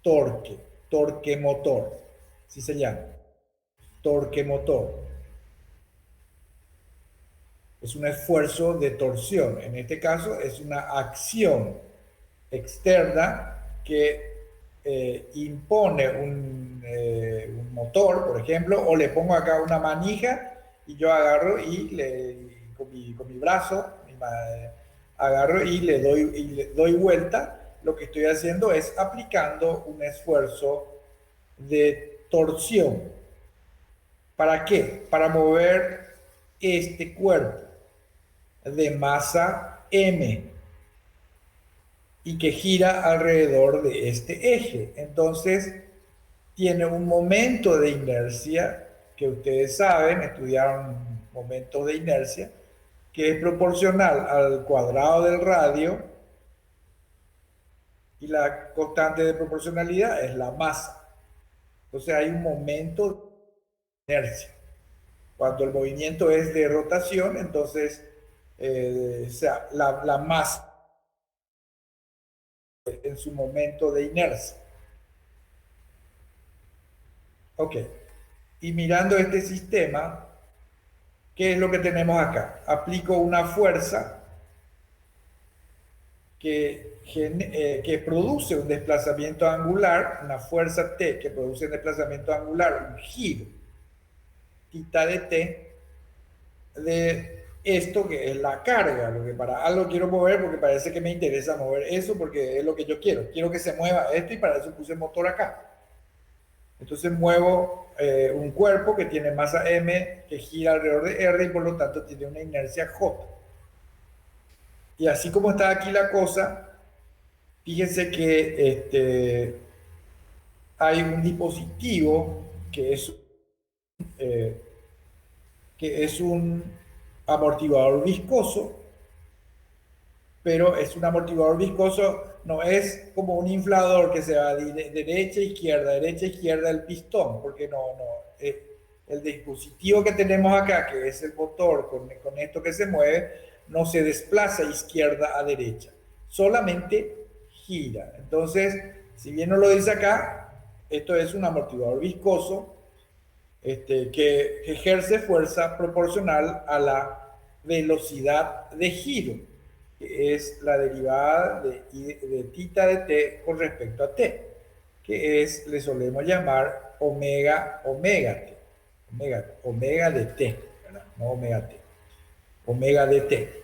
torque motor, así se llama, torque motor. Es un esfuerzo de torsión. En este caso es una acción externa que impone un motor, por ejemplo, o le pongo acá una manija y yo agarro con mi brazo, agarro y le doy vuelta, lo que estoy haciendo es aplicando un esfuerzo de torsión. ¿Para qué? Para mover este cuerpo de masa M y que gira alrededor de este eje. Entonces, tiene un momento de inercia que ustedes saben, estudiaron momentos de inercia, que es proporcional al cuadrado del radio y la constante de proporcionalidad es la masa. Entonces hay un momento de inercia. Cuando el movimiento es de rotación, entonces o sea, la masa en su momento de inercia. Ok. Y mirando este sistema, ¿qué es lo que tenemos acá? Aplico una fuerza que produce un desplazamiento angular, una fuerza T que produce un desplazamiento angular, un giro, θ de T, de esto que es la carga, lo que para algo quiero mover porque parece que me interesa mover eso porque es lo que yo quiero. Quiero que se mueva esto y para eso puse el motor acá. Entonces muevo un cuerpo que tiene masa M que gira alrededor de R y por lo tanto tiene una inercia J. Y así como está aquí la cosa, fíjense que hay un dispositivo eh, que es un amortiguador viscoso, pero es un amortiguador viscoso, no es como un inflador que se va de derecha, izquierda el pistón, porque no, el dispositivo que tenemos acá, que es el motor con esto que se mueve, no se desplaza izquierda a derecha, solamente gira. Entonces, si bien no lo dice acá, esto es un amortiguador viscoso que ejerce fuerza proporcional a la velocidad de giro, que es la derivada de θ de t con respecto a t, que le solemos llamar omega t, omega de t, ¿verdad? No omega t, omega de t.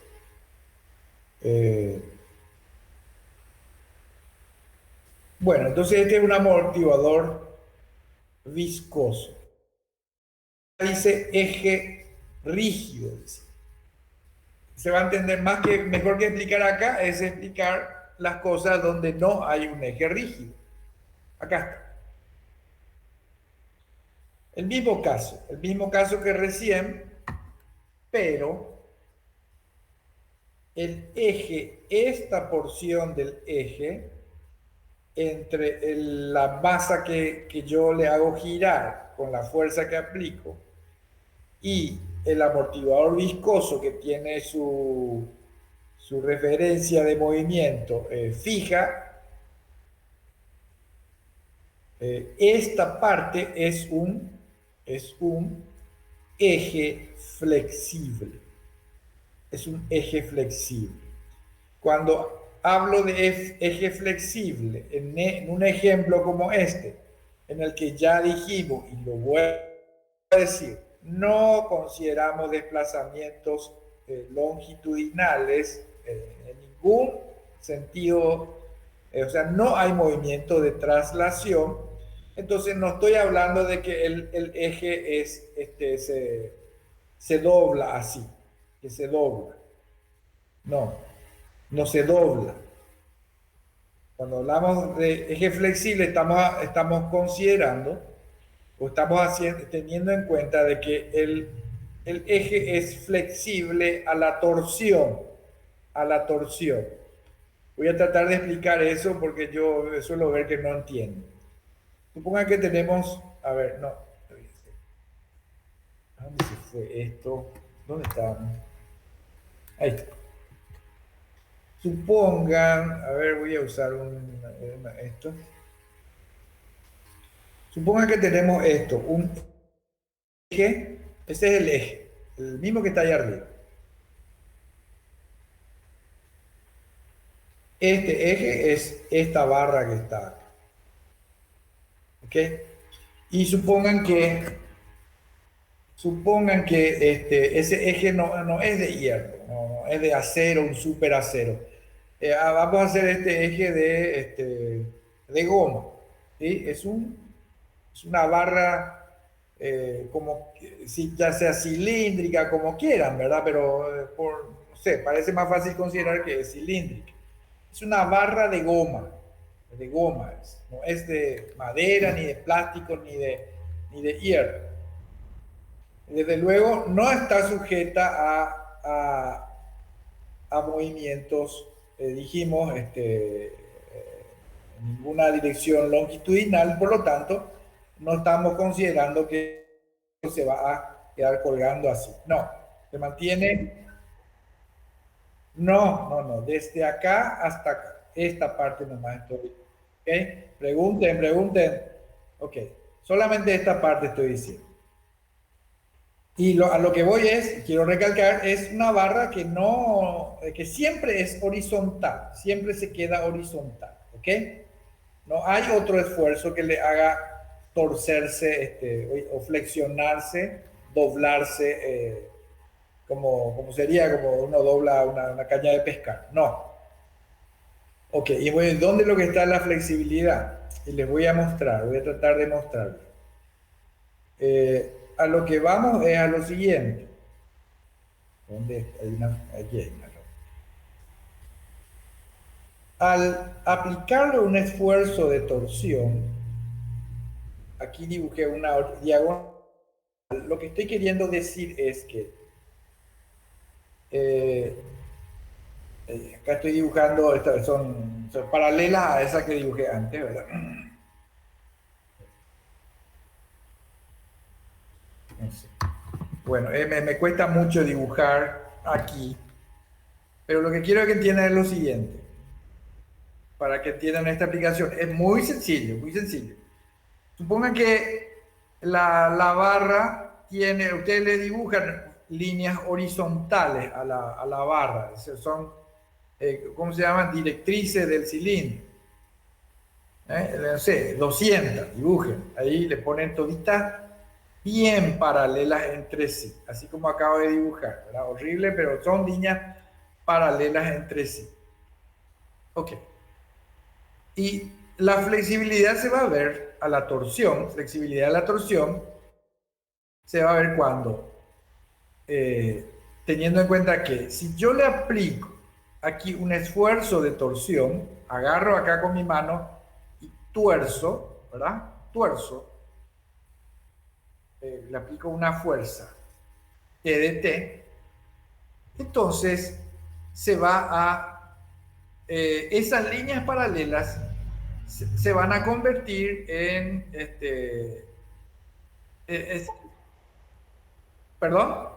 Eh, bueno, entonces este es un amortiguador viscoso. Dice eje rígido, dice. Se va a entender más que mejor que explicar acá es explicar las cosas donde no hay un eje rígido. Acá está. El mismo caso que recién, pero el eje, esta porción del eje, entre la masa que yo le hago girar con la fuerza que aplico y el amortiguador viscoso que tiene su referencia de movimiento fija, esta parte es un eje flexible. Es un eje flexible. Cuando hablo de eje flexible, en un ejemplo como este, en el que ya dijimos, y lo voy a decir, no consideramos desplazamientos longitudinales en ningún sentido, o sea, no hay movimiento de traslación, entonces no estoy hablando de que el eje se dobla así, que se dobla. No, no se dobla. Cuando hablamos de eje flexible, estamos considerando o estamos teniendo en cuenta de que el eje es flexible a la torsión, a la torsión. Voy a tratar de explicar eso porque yo suelo ver que no entiendo. Supongan que tenemos, a ver, no, ¿dónde se fue esto? ¿Dónde está? Ahí está. Supongan, a ver, voy a usar esto. Supongan que tenemos esto, un eje, ese es el eje, el mismo que está ahí arriba. Este eje es esta barra que está acá. ¿ok? Y supongan que ese eje no es de hierro, no es de acero, un super acero. Vamos a hacer este eje de goma, ¿sí? Es una barra si ya sea cilíndrica, como quieran, ¿verdad? Pero no sé, parece más fácil considerar que es cilíndrica. Es una barra de goma, no es de madera, ni de plástico, ni de hierro. Desde luego, no está sujeta a movimientos, dijimos, en ninguna dirección longitudinal, por lo tanto, no estamos considerando que se va a quedar colgando así. No, se mantiene, no, desde acá hasta acá. Esta parte nomás estoy. ¿Ok? Pregunten. Ok, solamente esta parte estoy diciendo. Y a lo que voy quiero recalcar, es una barra que no, que siempre es horizontal, siempre se queda horizontal, ¿ok? No hay otro esfuerzo que le haga torcerse o flexionarse, doblarse, como sería como uno dobla una caña de pescar. No. Ok, y bueno, ¿dónde es lo que está la flexibilidad? Y les voy a mostrar, voy a tratar de mostrarles. A lo que vamos es a lo siguiente. ¿Dónde hay aquí hay una. Al aplicarle un esfuerzo de torsión, aquí dibujé una diagonal. Lo que estoy queriendo decir es que eh, acá estoy dibujando, son paralelas a esa que dibujé antes, ¿verdad? No sé. Bueno, me cuesta mucho dibujar aquí, pero lo que quiero que entiendan es lo siguiente, para que entiendan esta aplicación. Es muy sencillo, muy sencillo. Supongan que la barra tiene, ustedes le dibujan líneas horizontales a la barra, son, ¿cómo se llaman? Directrices del cilindro. No sé, 200, dibujen, ahí le ponen toditas bien paralelas entre sí, así como acabo de dibujar, ¿verdad? Horrible, pero son líneas paralelas entre sí. Ok. Y la flexibilidad se va a ver a la torsión, flexibilidad a la torsión, se va a ver cuando, teniendo en cuenta que si yo le aplico aquí un esfuerzo de torsión, agarro acá con mi mano y tuerzo, ¿verdad? Tuerzo, le aplico una fuerza TDT, entonces se va esas líneas paralelas se van a convertir en, es, perdón,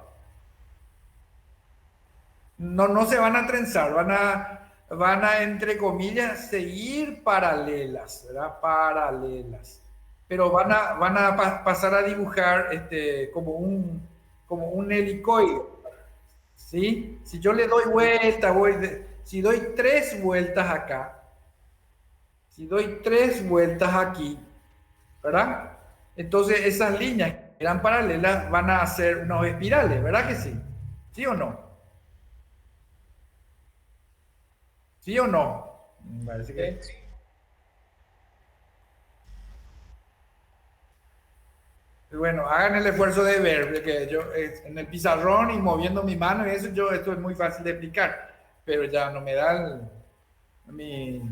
no se van a trenzar, entre comillas, seguir paralelas, ¿verdad? Paralelas. Pero van a pasar a dibujar como un helicoide, ¿sí? Si yo le doy vuelta, si doy 3 vueltas acá, si doy 3 vueltas aquí, ¿verdad? Entonces esas líneas que eran paralelas van a hacer unos espirales, ¿verdad que sí? ¿Sí o no? ¿Sí o no? Parece que... Bueno, hagan el esfuerzo de ver, que yo en el pizarrón y moviendo mi mano y eso, esto es muy fácil de explicar, pero ya no me da mi,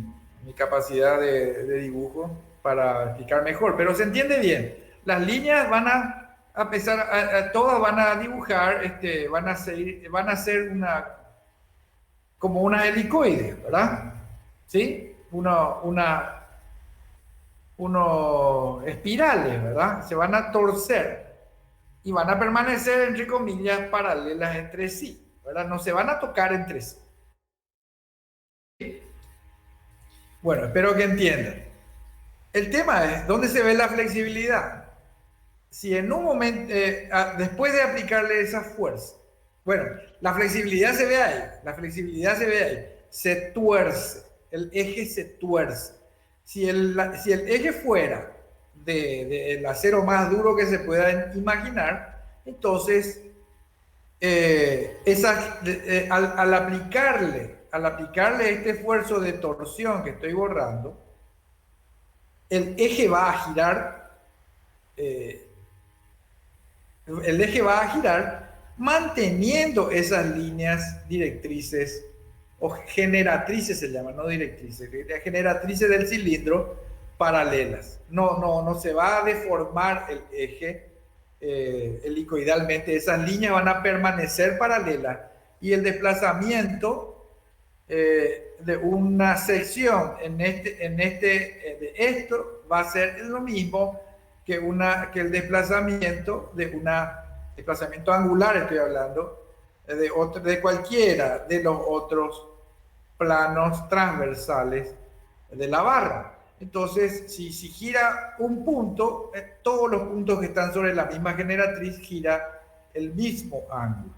mi capacidad de dibujo para explicar mejor, pero se entiende bien. Las líneas van a pesar, todas van a dibujar, van a ser como una helicoide, ¿verdad? ¿Sí? Unos espirales, ¿verdad? Se van a torcer y van a permanecer, entre comillas, paralelas entre sí, ¿verdad? No se van a tocar entre sí. Bueno, espero que entiendan. El tema es, ¿dónde se ve la flexibilidad? Si en un momento, después de aplicarle esa fuerza, bueno, la flexibilidad se ve ahí, se tuerce, el eje se tuerce. Si el eje fuera del acero más duro que se pueda imaginar. Entonces, al aplicarle este esfuerzo de torsión que estoy borrando, el eje va a girar, manteniendo esas líneas directrices o generatrices, se llaman, no directrices, generatrices del cilindro paralelas. No se va a deformar el eje helicoidalmente. Esas líneas van a permanecer paralelas y el desplazamiento de una sección de esto va a ser lo mismo que el desplazamiento desplazamiento angular, estoy hablando, de cualquiera de los otros planos transversales de la barra. Entonces, si gira un punto, todos los puntos que están sobre la misma generatriz gira el mismo ángulo.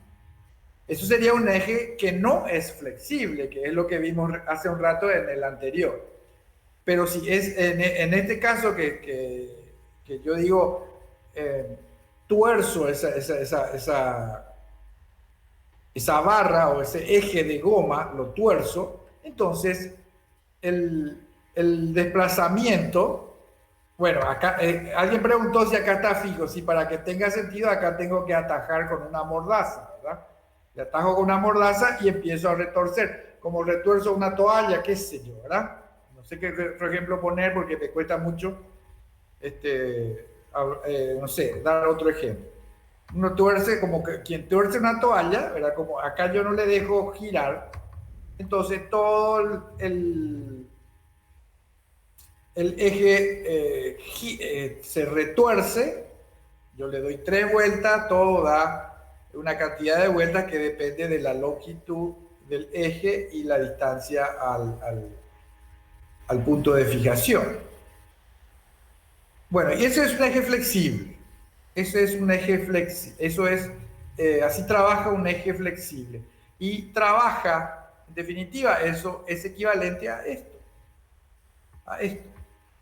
Eso sería un eje que no es flexible, que es lo que vimos hace un rato en el anterior. Pero si es en este caso que yo digo, tuerzo esa barra o ese eje de goma, lo tuerzo, entonces el desplazamiento, bueno, acá alguien preguntó si acá está fijo. Si para que tenga sentido acá tengo que atajar con una mordaza, ¿verdad? Le atajo con una mordaza y empiezo a retorcer, como retuerzo una toalla, qué sé yo, ¿verdad? No sé qué otro ejemplo poner porque me cuesta mucho, no sé, dar otro ejemplo. Uno tuerce como que quien tuerce una toalla, ¿verdad? Como acá yo no le dejo girar, entonces todo el eje se retuerce, yo le doy 3 vueltas, todo da una cantidad de vueltas que depende de la longitud del eje y la distancia al punto de fijación. Bueno, y ese es un eje flexible. Ese es un eje flexible. Eso es, así trabaja un eje flexible. Y trabaja, en definitiva, eso es equivalente a esto. A esto.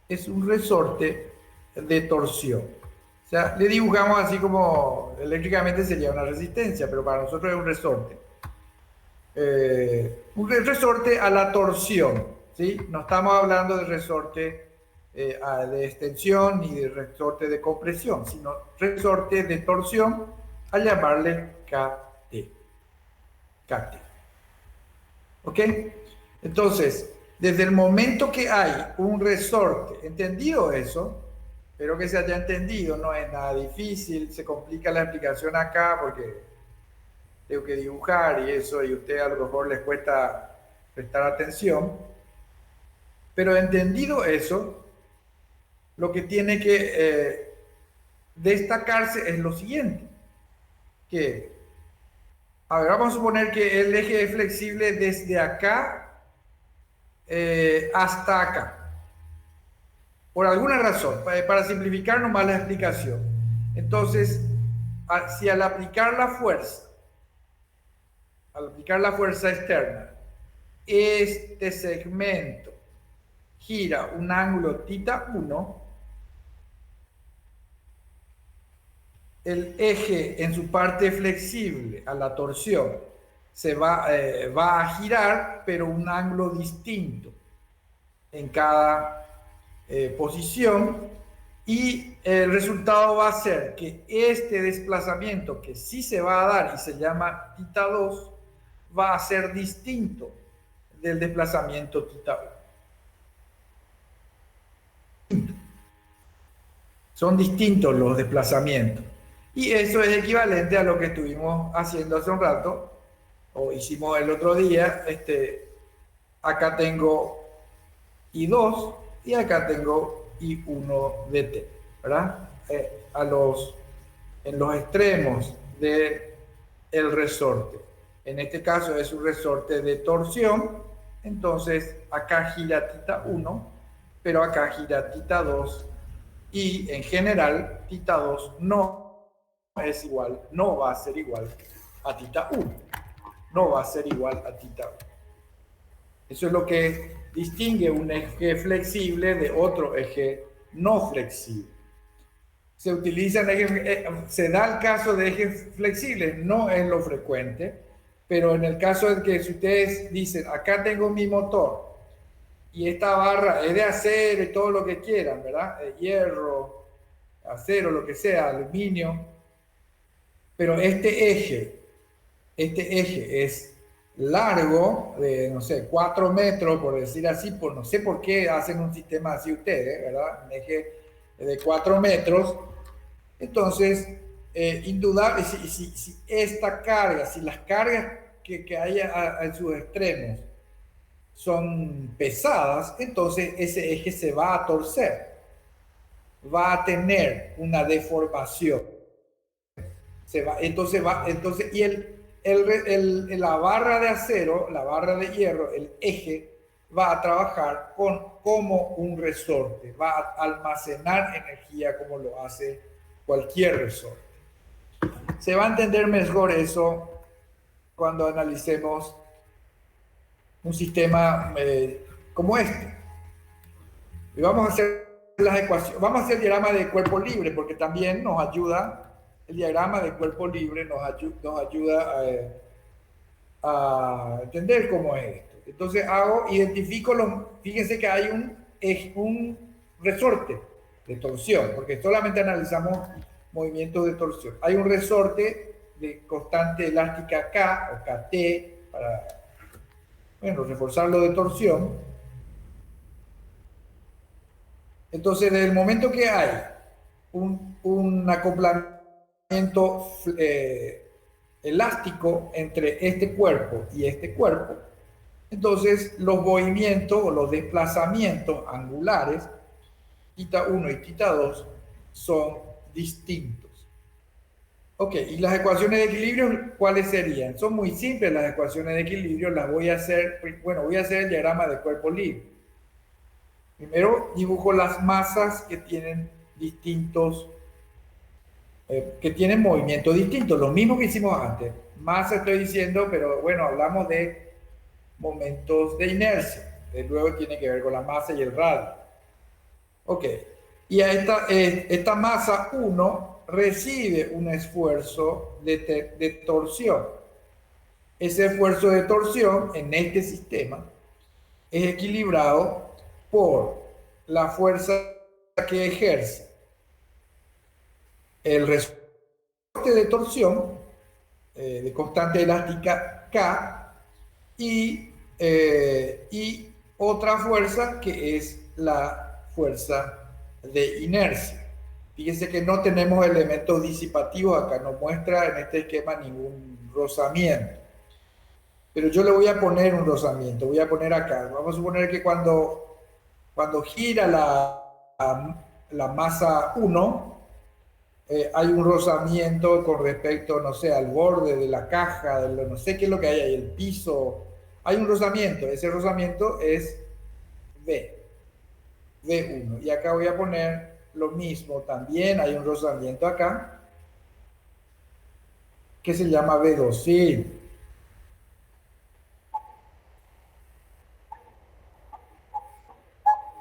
Es un resorte de torsión. O sea, le dibujamos así como eléctricamente sería una resistencia, pero para nosotros es un resorte. Un resorte a la torsión, ¿sí? No estamos hablando de resorte de extensión ni de resorte de compresión, sino resorte de torsión, a llamarle KT. KT. ¿Ok? Entonces, desde el momento que hay un resorte, ¿entendido eso? Espero que se haya entendido, no es nada difícil, se complica la explicación acá porque tengo que dibujar y eso, y a usted a lo mejor les cuesta prestar atención, pero entendido eso, lo que tiene que destacarse es lo siguiente, que, a ver, vamos a suponer que el eje es flexible desde acá hasta acá. Por alguna razón, para simplificar nomás la explicación. Entonces, si al aplicar la fuerza externa, este segmento gira un ángulo θ1, el eje en su parte flexible a la torsión se va a girar, pero un ángulo distinto en cada posición, y el resultado va a ser que este desplazamiento que sí se va a dar y se llama θ2 va a ser distinto del desplazamiento θ1. Son distintos los desplazamientos y eso es equivalente a lo que estuvimos haciendo hace un rato o hicimos el otro día. Acá tengo I2 y acá tengo I1 de T, ¿verdad? En los extremos del resorte. En este caso es un resorte de torsión, entonces acá gira θ1, pero acá gira θ2, y en general θ2 no va a ser igual a θ1, no va a ser igual a θ1. Eso es lo que distingue un eje flexible de otro eje no flexible. Se utilizan ejes, se da el caso de ejes flexibles, no es lo frecuente, pero en el caso de que si ustedes dicen, acá tengo mi motor y esta barra es de acero y todo lo que quieran, ¿verdad? De hierro, acero, lo que sea, aluminio, pero este eje es largo, de, no sé, 4 metros, por decir así, por no sé por qué hacen un sistema así ustedes, ¿verdad? Un eje de 4 metros. Entonces, indudable, si esta carga, si las cargas que hay en sus extremos son pesadas, entonces ese eje se va a torcer, va a tener una deformación. Entonces, y la barra de acero, la barra de hierro, el eje, va a trabajar como un resorte, va a almacenar energía como lo hace cualquier resorte. Se va a entender mejor eso cuando analicemos un sistema como este. Y vamos a hacer las ecuaciones, vamos a hacer el diagrama de cuerpo libre, porque también nos ayuda, el diagrama de cuerpo libre nos ayuda a entender cómo es esto. Entonces identifico, fíjense que hay un resorte de torsión, porque solamente analizamos movimientos de torsión. Hay un resorte de constante elástica K o KT para, bueno, reforzarlo de torsión. Entonces, desde el momento que hay un acoplamiento elástico entre este cuerpo y este cuerpo, entonces los movimientos o los desplazamientos angulares, θ 1 y θ 2, son distintos. Ok, y las ecuaciones de equilibrio, ¿cuáles serían? Son muy simples las ecuaciones de equilibrio, las voy a hacer, bueno, voy a hacer el diagrama de cuerpo libre. Primero dibujo las masas que tienen distintos, que tienen movimientos distintos, lo mismo que hicimos antes. Masa estoy diciendo, pero bueno, hablamos de momentos de inercia, luego tiene que ver con la masa y el radio. Ok, y a esta masa 1 recibe un esfuerzo de torsión. Ese esfuerzo de torsión en este sistema es equilibrado por la fuerza que ejerce el resorte de torsión de constante elástica K y otra fuerza que es la fuerza de inercia. Fíjense que no tenemos elementos disipativos acá, no muestra en este esquema ningún rozamiento. Pero yo le voy a poner un rozamiento, voy a poner acá. Vamos a suponer que cuando gira la masa 1, hay un rozamiento con respecto, no sé, al borde de la caja, no sé qué es lo que hay ahí, el piso. Hay un rozamiento, ese rozamiento es V1. Y acá voy a poner lo mismo, también hay un rozamiento acá, que se llama V2. Sí.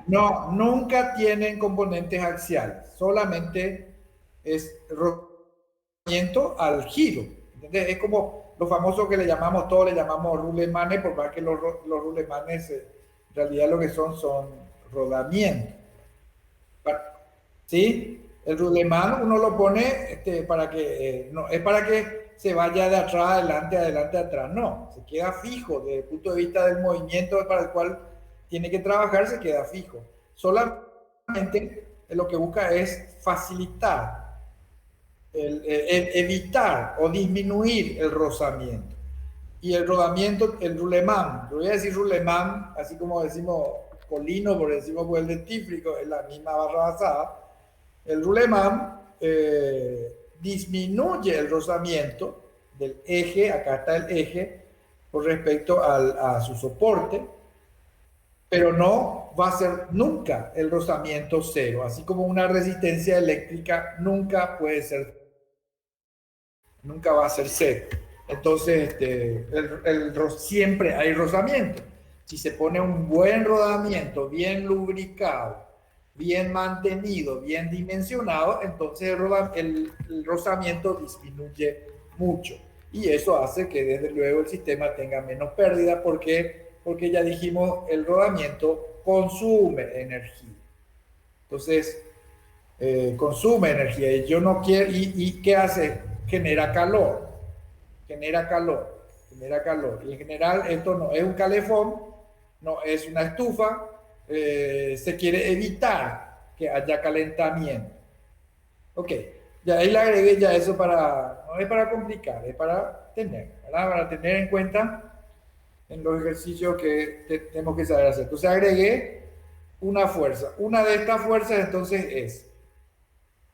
No, nunca tienen componentes axiales, solamente es rozamiento al giro. ¿Entendés? Es como lo famoso que le llamamos, todos le llamamos rulemanes, por más que los rulemanes en realidad lo que son rodamientos. ¿Sí? El rulemán uno lo pone para que, no, es para que se vaya de atrás, adelante, adelante, atrás. No, se queda fijo desde el punto de vista del movimiento para el cual tiene que trabajar, se queda fijo. Solamente lo que busca es facilitar, evitar o disminuir el rozamiento. Y el rodamiento, el rulemán, lo voy a decir rulemán, así como decimos colino, por decimos por el dentífrico, es la misma barra basada. El rulemán disminuye el rozamiento del eje, acá está el eje, con respecto a su soporte, pero no va a ser nunca el rozamiento cero, así como una resistencia eléctrica nunca puede ser, nunca va a ser cero. Entonces, siempre hay rozamiento. Si se pone un buen rodamiento, bien lubricado, bien mantenido, bien dimensionado, entonces el rozamiento disminuye mucho. Y eso hace que desde luego el sistema tenga menos pérdida porque ya dijimos, el rodamiento consume energía. Entonces, consume energía y yo no quiero, y ¿qué hace? Genera calor, genera calor, genera calor. Y en general esto no es un calefón, no es una estufa, se quiere evitar que haya calentamiento. Ok, ya ahí le agregué ya eso para, no es para complicar, es para tener, ¿verdad? Para tener en cuenta en los ejercicios que tenemos que saber hacer. Entonces agregué una fuerza. Una de estas fuerzas entonces es,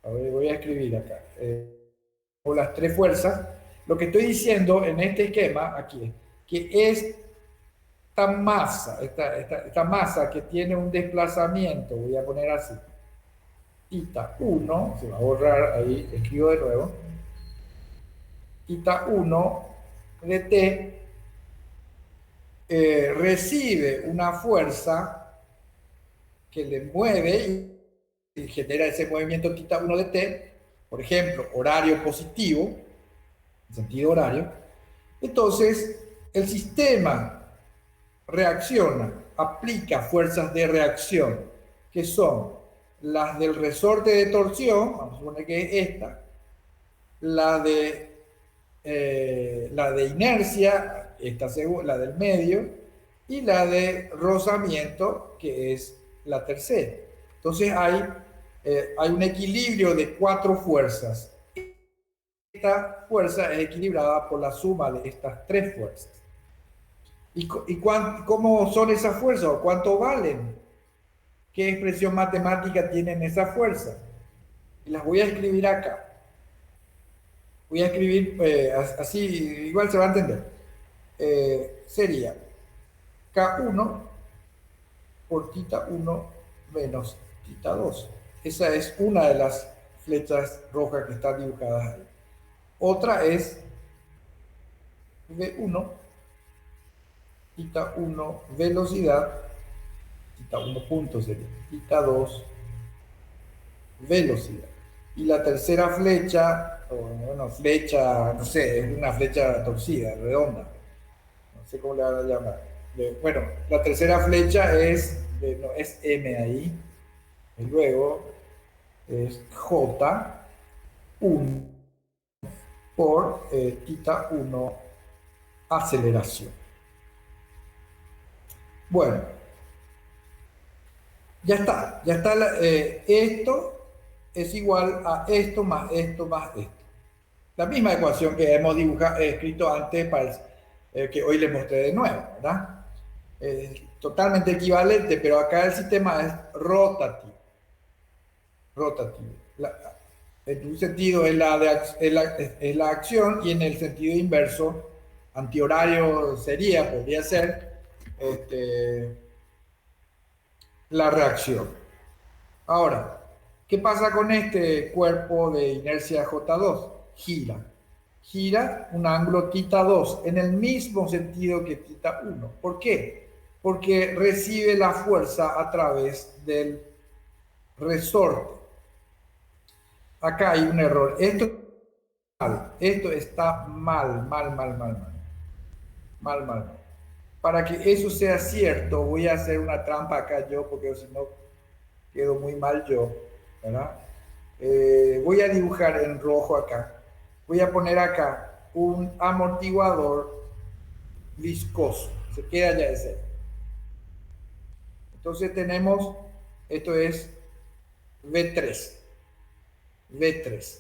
a ver, voy a escribir acá, o las tres fuerzas. Lo que estoy diciendo en este esquema aquí es que esta masa, esta masa que tiene un desplazamiento, voy a poner así, θ 1, se va a borrar ahí, escribo de nuevo, θ 1 de t recibe una fuerza que le mueve y genera ese movimiento θ 1 de t, por ejemplo, horario positivo, en sentido horario. Entonces, el sistema reacciona, aplica fuerzas de reacción, que son las del resorte de torsión, vamos a suponer que es esta, la de inercia, la del medio, y la de rozamiento, que es la tercera. Entonces hay un equilibrio de cuatro fuerzas. Esta fuerza es equilibrada por la suma de estas tres fuerzas. ¿Y cómo son esas fuerzas o cuánto valen? ¿Qué expresión matemática tienen esas fuerzas? Y las voy a escribir acá. Voy a escribir así, igual se va a entender. Sería K1 por θ 1 menos θ 2. Esa es una de las flechas rojas que están dibujadas ahí. Otra es V1, θ 1 velocidad, θ 1 punto sería, θ 2 velocidad. Y la tercera flecha, bueno, flecha, no sé, es una flecha torcida, redonda, no sé cómo le van a llamar. Bueno, la tercera flecha no, es M ahí, y luego es J1 por θ 1 aceleración. Bueno, ya está, esto es igual a esto más esto más esto. La misma ecuación que hemos escrito antes, que hoy les mostré de nuevo, ¿verdad? Totalmente equivalente, pero acá el sistema es rotativo. Rotativo. En un sentido es la acción y en el sentido inverso, antihorario podría ser la reacción. Ahora, ¿qué pasa con este cuerpo de inercia J2? Gira un ángulo θ2 en el mismo sentido que θ1. ¿Por qué? Porque recibe la fuerza a través del resorte. Acá hay un error. Esto está mal. Para que eso sea cierto, voy a hacer una trampa acá yo, porque si no quedo muy mal yo, ¿verdad? Voy a dibujar en rojo acá. Voy a poner acá un amortiguador viscoso. Se queda ya ese. Entonces tenemos, esto es V3. V3.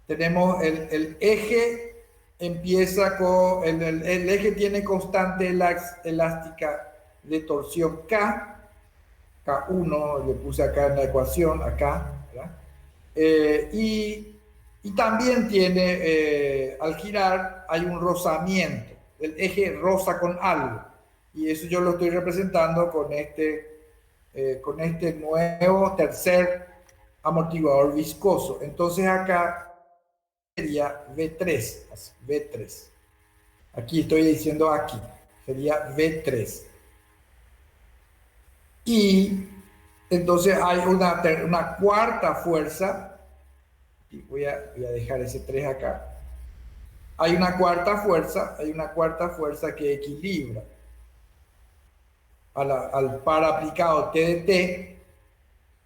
Tenemos el eje, empieza con, el eje tiene constante elástica de torsión K, K1, le puse acá en la ecuación, acá, ¿verdad? Y también tiene, al girar, hay un rozamiento, el eje roza con algo, y eso yo lo estoy representando con este nuevo tercer amortiguador viscoso. Entonces acá sería V3. Aquí estoy diciendo aquí, sería V3. Y Entonces hay una cuarta fuerza, y voy a dejar ese 3 acá. Hay una cuarta fuerza que equilibra al par aplicado T de T,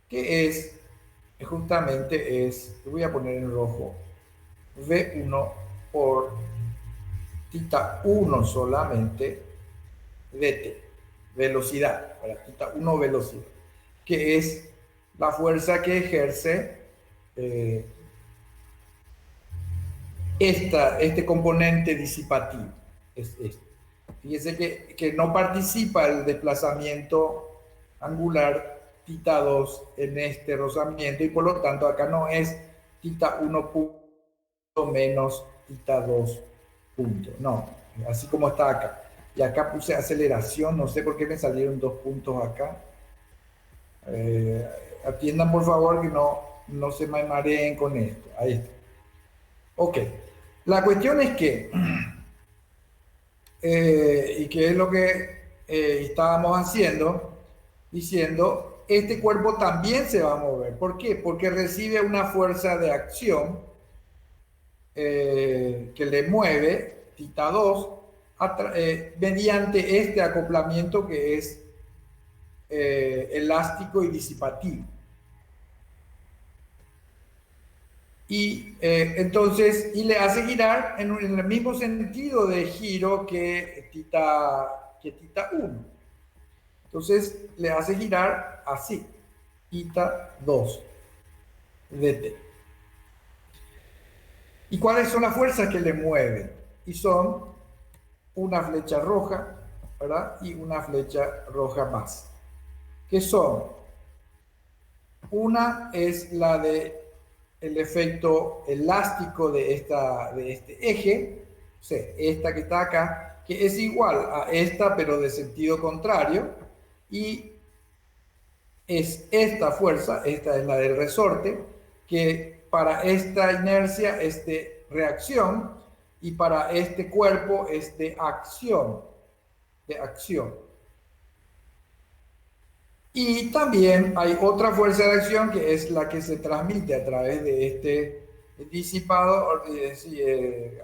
que es justamente voy a poner en rojo, V1 por tita 1 solamente dt, velocidad, para tita 1 velocidad, que es la fuerza que ejerce este componente disipativo. Es este. Fíjese que no participa el desplazamiento angular tita 2 en este rozamiento y por lo tanto acá no es tita 1 punto menos tita 2 punto. No, así como está acá. Y acá puse aceleración, no sé por qué me salieron 2 puntos acá. Atiendan por favor que no se me mareen con esto. Ahí está. Ok. La cuestión es que, y que es lo que estábamos haciendo, diciendo, este cuerpo también se va a mover. ¿Por qué? Porque recibe una fuerza de acción que le mueve, tita 2, mediante este acoplamiento que es elástico y disipativo. Y entonces, y le hace girar en el mismo sentido de giro que tita 1. Entonces, le hace girar así, tita 2 dt. ¿Y cuáles son las fuerzas que le mueven? Y son una flecha roja, ¿verdad? Y una flecha roja más. ¿Qué son? Una es la de el efecto elástico de este eje, o sea, esta que está acá, que es igual a esta, pero de sentido contrario, y es esta fuerza, esta es la del resorte, que para esta inercia es de reacción, y para este cuerpo es de acción, Y también hay otra fuerza de acción que es la que se transmite a través de este disipado,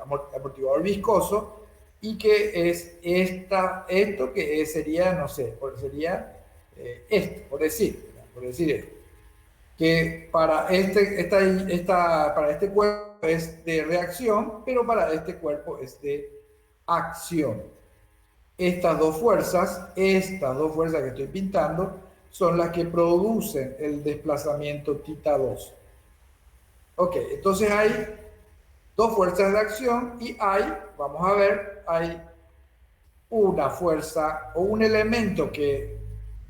amortiguador viscoso, y que es esto que sería, no sé, sería esto, por decir esto, que para para este cuerpo es de reacción, pero para este cuerpo es de acción. Estas dos fuerzas que estoy pintando, son las que producen el desplazamiento tita 2. Ok, entonces hay dos fuerzas de acción y vamos a ver, hay una fuerza o un elemento que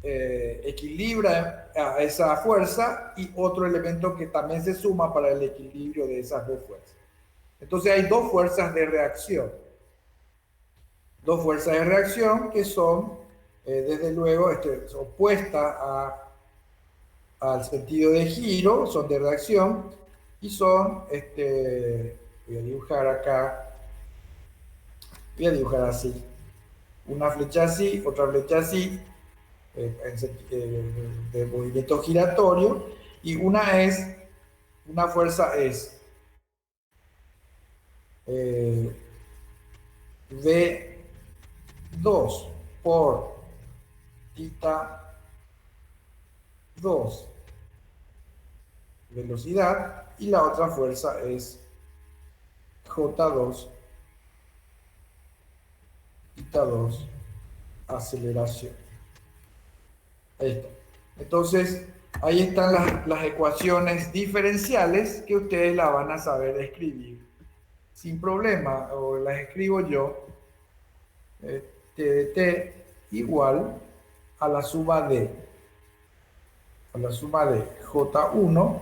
equilibra a esa fuerza y otro elemento que también se suma para el equilibrio de esas dos fuerzas. Entonces hay dos fuerzas de reacción. Dos fuerzas de reacción que son, desde luego, opuestas al sentido de giro, son de reacción y son, voy a dibujar acá, voy a dibujar así, una flecha así, otra flecha así, de movimiento giratorio, y una fuerza es V2 por tita 2 velocidad, y la otra fuerza es J2 tita 2 aceleración. Ahí está. Entonces, ahí están las ecuaciones diferenciales que ustedes la van a saber escribir sin problema, o las escribo yo. T de T igual a la suma de J1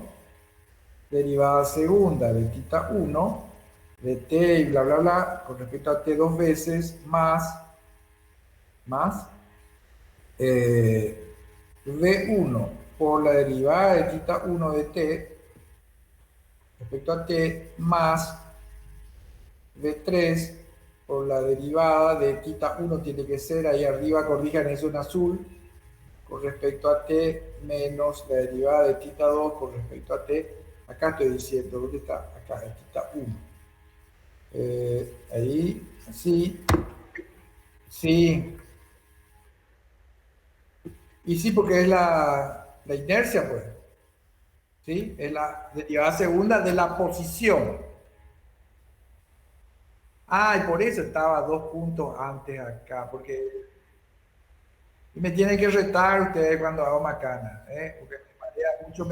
derivada segunda de tita 1 de T y bla bla bla con respecto a T dos veces más V1 por la derivada de tita 1 de T respecto a T más V3 por la derivada de tita 1 tiene que ser, ahí arriba corrijan eso en azul, con respecto a t menos la derivada de θ 2 con respecto a t. Acá estoy diciendo, ¿dónde está? Acá, es θ 1. Ahí, sí, sí. Y sí, porque es la inercia, pues. ¿Sí? Es la derivada segunda de la posición. Ah, y por eso estaba 2 puntos antes acá, porque y me tienen que retar ustedes cuando hago macana, ¿eh? Porque me marea mucho,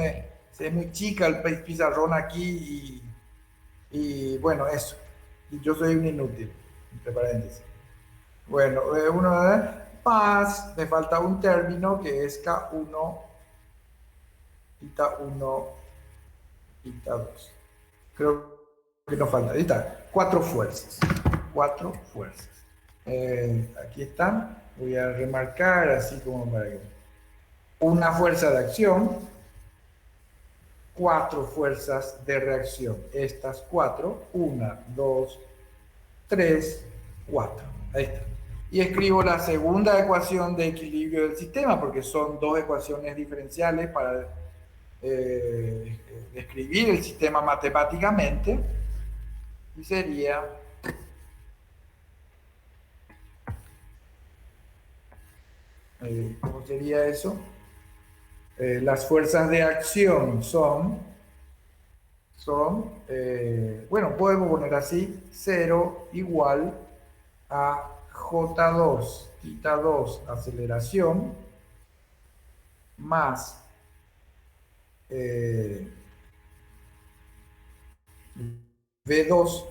es muy chica el pizarrón aquí y bueno, eso. Y yo soy un inútil, entre paréntesis. Bueno, más, me falta un término que es K1, θ1, θ2. Creo que nos falta. Ahí está, cuatro fuerzas. Cuatro fuerzas. Aquí están. Voy a remarcar así como para que. Una fuerza de acción, cuatro fuerzas de reacción. Estas cuatro, una, dos, tres, cuatro. Ahí está. Y escribo la segunda ecuación de equilibrio del sistema, porque son dos ecuaciones diferenciales para describir el sistema matemáticamente. Y sería ¿cómo sería eso? Las fuerzas de acción bueno, podemos poner así, 0 igual a J2, θ2, aceleración, más V2,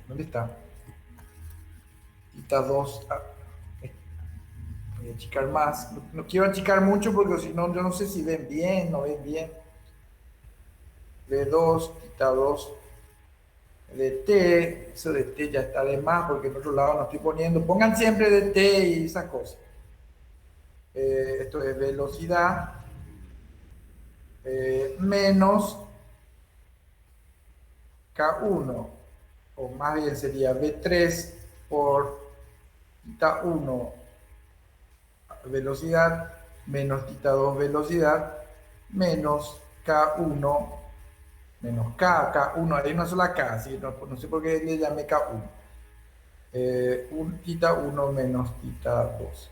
¿dónde está? θ2, voy a achicar más, no quiero achicar mucho porque si no, yo no sé si ven bien, no ven bien. V2, θ2 de T, eso de T ya está de más porque en otro lado no estoy poniendo, pongan siempre de T y esas cosas. Esto es velocidad menos K1, o más bien sería V3 por θ1 velocidad menos θ2 velocidad menos K1 menos K1, hay una sola K, así no sé por qué le llamé K1. Un θ1 menos θ2.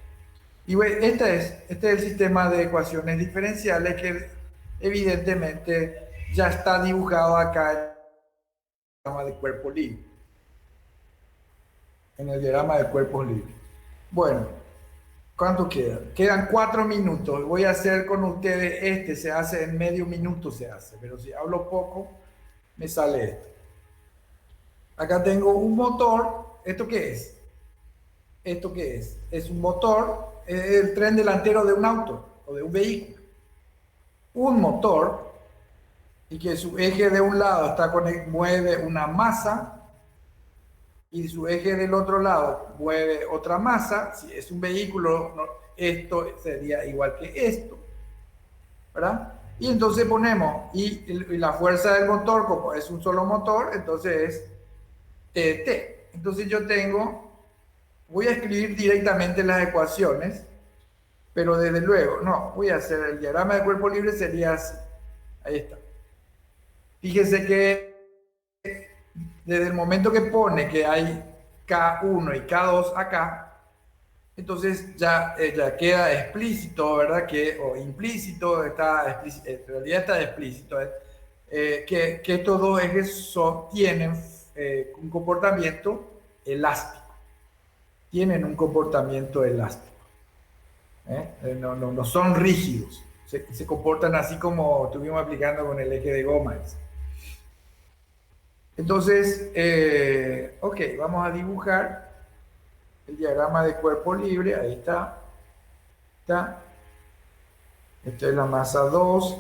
Y bueno, este es el sistema de ecuaciones diferenciales que evidentemente ya está dibujado acá en el diagrama de cuerpo libre. En el diagrama de cuerpos libres. Bueno, ¿cuánto queda? Quedan 4 minutos. Voy a hacer con ustedes se hace en medio minuto, se hace, pero si hablo poco, me sale esto. Acá tengo un motor. ¿Esto qué es? ¿Esto qué es? Es un motor, es el tren delantero de un auto o de un vehículo. Un motor y que su eje de un lado mueve una masa y su eje del otro lado mueve otra masa. Si es un vehículo, esto sería igual que esto, ¿verdad? Y entonces ponemos, y la fuerza del motor, como es un solo motor, entonces es TT. Entonces yo voy a escribir directamente las ecuaciones, pero desde luego, no, voy a hacer el diagrama de cuerpo libre, sería así. Ahí está. Fíjese que desde el momento que pone que hay K1 y K2 acá, entonces ya queda explícito, ¿verdad? O implícito, en realidad está explícito, que estos dos ejes tienen un comportamiento elástico. Tienen un comportamiento elástico. No son rígidos. Se comportan así como estuvimos aplicando con el eje de goma. Entonces, ok, vamos a dibujar el diagrama de cuerpo libre. Ahí está. Esta es la masa 2.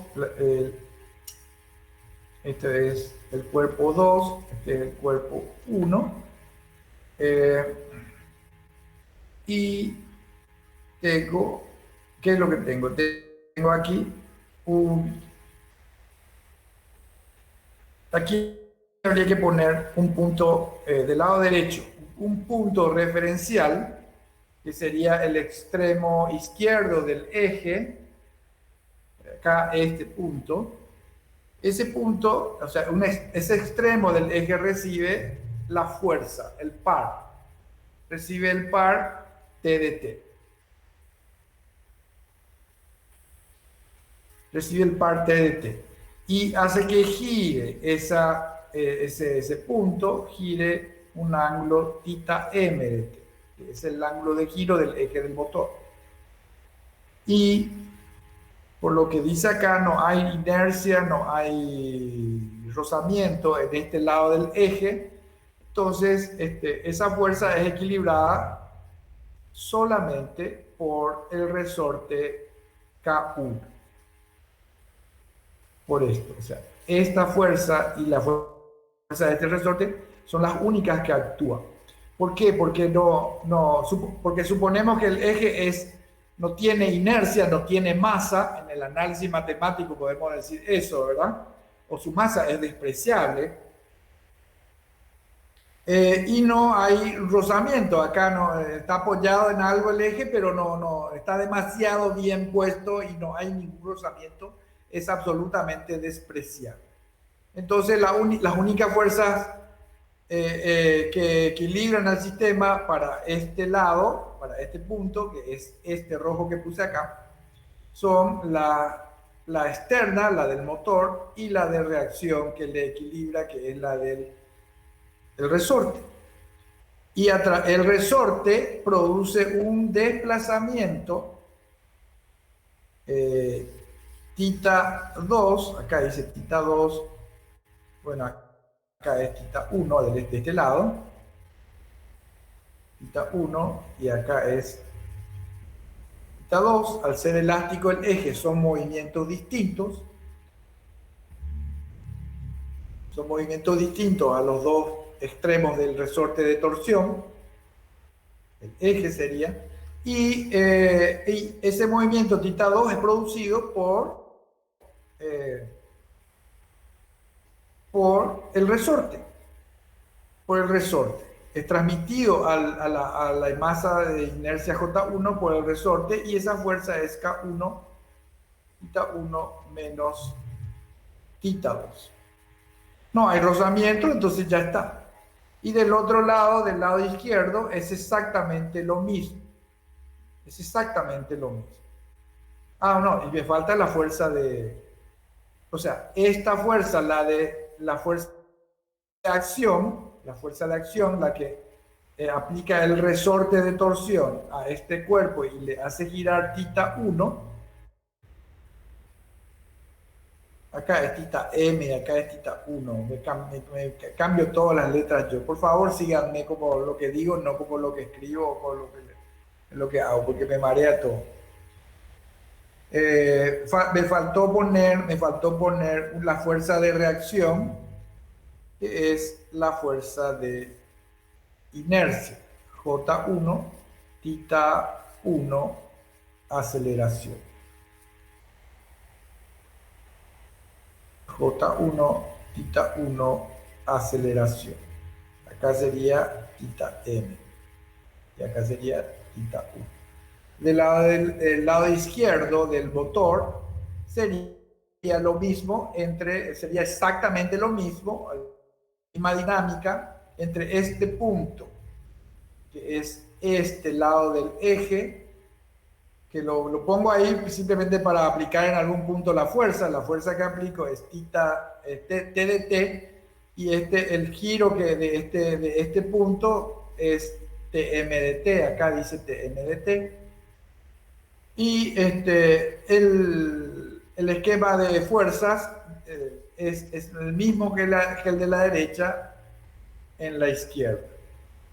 Este es el cuerpo 2. Este es el cuerpo 1. Y tengo, ¿qué es lo que tengo? Tengo aquí aquí habría que poner un punto del lado derecho, un punto referencial que sería el extremo izquierdo del eje, acá este punto. Ese punto, o sea, ese extremo del eje recibe la fuerza, el par. Recibe el par T de T. Recibe el par T de T. Y hace que gire ese punto, gire un ángulo θm de T, que es el ángulo de giro del eje del motor. Y por lo que dice acá, no hay inercia, no hay rozamiento en este lado del eje. Entonces, esa fuerza es equilibrada solamente por el resorte K1. Por esto, o sea, esta fuerza y la fuerza de este resorte son las únicas que actúan. ¿Por qué? Porque, porque suponemos que el eje no tiene inercia, no tiene masa. En el análisis matemático podemos decir eso, ¿verdad? O su masa es despreciable. Y no hay rozamiento. Acá no está apoyado en algo el eje, pero no está demasiado bien puesto y no hay ningún rozamiento. Es absolutamente despreciable. Entonces, las únicas fuerzas que equilibran al sistema para este lado, para este punto, que es este rojo que puse acá, son la externa, la del motor, y la de reacción que le equilibra, que es la del resorte. Y el resorte produce un desplazamiento θ 2, acá dice θ 2, bueno, acá es θ 1 de este lado, θ 1, y acá es θ 2. Al ser elástico el eje, son movimientos distintos. Son movimientos distintos a los dos extremos del resorte de torsión. El eje sería. Y ese movimiento θ 2 es producido por el resorte. Por el resorte. Es transmitido a la masa de inercia J1 por el resorte, y esa fuerza es K1, θ1 menos θ 2. No hay rozamiento, entonces ya está. Y del otro lado, del lado izquierdo, es exactamente lo mismo. Es exactamente lo mismo. Ah, no, y me falta la fuerza de... O sea, esta fuerza, la fuerza de acción, la que aplica el resorte de torsión a este cuerpo y le hace girar θ 1, acá es θ m, acá es θ 1, me cambio todas las letras yo. Por favor, síganme como lo que digo, no como lo que escribo o como lo que hago, porque me marea todo. Me faltó poner la fuerza de reacción, que es la fuerza de inercia, J1, θ 1, aceleración. J1, θ 1, aceleración. Acá sería θ m. Y acá sería θ 1. Del lado izquierdo del motor sería lo mismo, sería exactamente lo mismo, la misma dinámica entre este punto, que es este lado del eje, que lo pongo ahí simplemente para aplicar en algún punto la fuerza que aplico es T de T, y el giro de este punto es Tm de T, acá dice Tm de T. Y el esquema de fuerzas es el mismo que el de la derecha en la izquierda.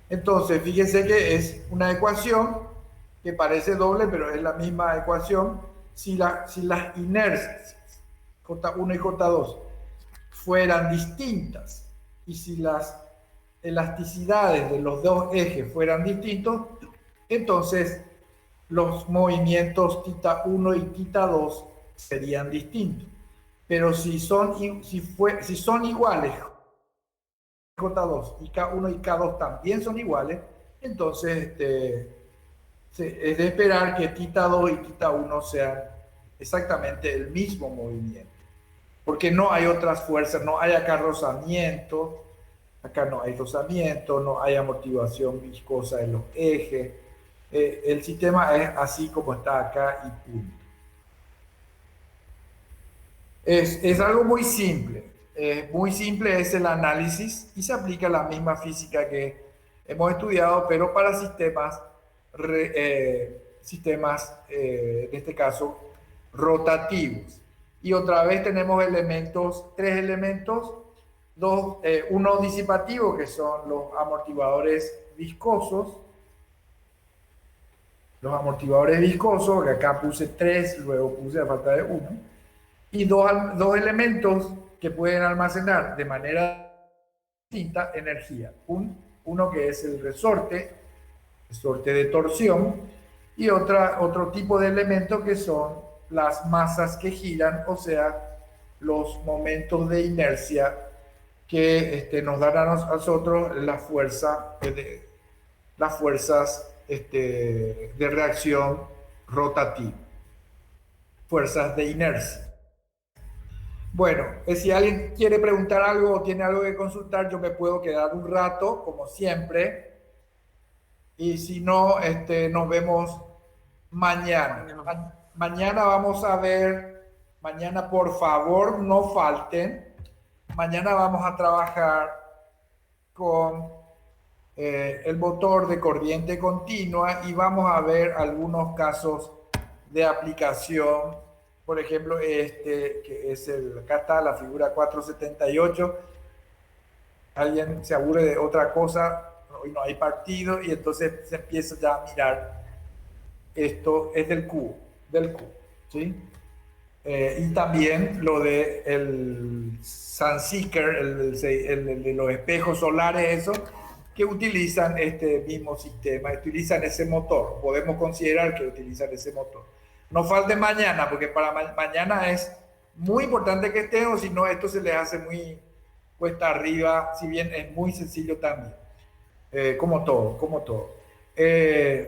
Entonces, fíjense que es una ecuación que parece doble, pero es la misma ecuación. Si las inercias J1 y J2 fueran distintas, y si las elasticidades de los dos ejes fueran distintos, entonces los movimientos θ 1 y θ 2 serían distintos. Pero si son iguales, J2 y K1 y K2 también son iguales, entonces es de esperar que θ2 y θ1 sean exactamente el mismo movimiento, porque no hay otras fuerzas, no hay acá rozamiento, acá no hay rozamiento, no hay amortiguación viscosa en los ejes. El sistema es así como está acá y punto. Es algo muy simple. Muy simple es el análisis y se aplica la misma física que hemos estudiado, pero para en este caso, rotativos. Y otra vez tenemos tres elementos, uno disipativo, que son los amortiguadores viscosos. Los amortiguadores viscosos, que acá puse 3, luego puse a falta de 1. Y dos elementos que pueden almacenar de manera distinta energía. Uno que es el resorte de torsión, y otro tipo de elemento que son las masas que giran, o sea, los momentos de inercia que nos dan a nosotros las fuerzas de reacción rotativa, fuerzas de inercia. Bueno, si alguien quiere preguntar algo o tiene algo que consultar, yo me puedo quedar un rato, como siempre. Y si no, nos vemos mañana. Mañana vamos a ver, mañana por favor no falten. Mañana vamos a trabajar con el motor de corriente continua y vamos a ver algunos casos de aplicación. Por ejemplo, que es acá está la figura 478. Alguien se aburre de otra cosa, hoy no hay partido, y entonces se empieza ya a mirar. Esto es del cubo, ¿sí? Y también lo de el Sunseeker, el de los espejos solares, eso, que utilizan este mismo sistema, utilizan ese motor. Podemos considerar que utilizan ese motor. No falte mañana, porque para mañana es muy importante que estén, o si no, esto se les hace muy cuesta arriba, si bien es muy sencillo también. Como todo.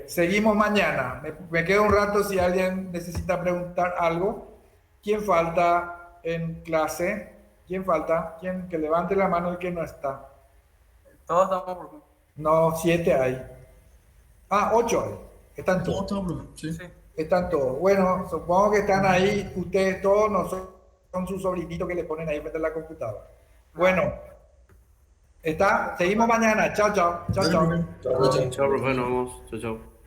Seguimos mañana. Me quedo un rato si alguien necesita preguntar algo. ¿Quién falta en clase? ¿Quién falta? ¿Quién? Que levante la mano el que no está. Todos estamos, profe. No, 7 hay. 8 hay. Están todos. Todos, sí. Sí. Están todos. Bueno, supongo que están ahí. Ustedes todos no son sus sobrinitos que le ponen ahí frente a la computadora. Bueno, seguimos mañana. Chao, chao. Chao, chao. Chao, chao. Chao, profe, nos vemos. Chao, chao.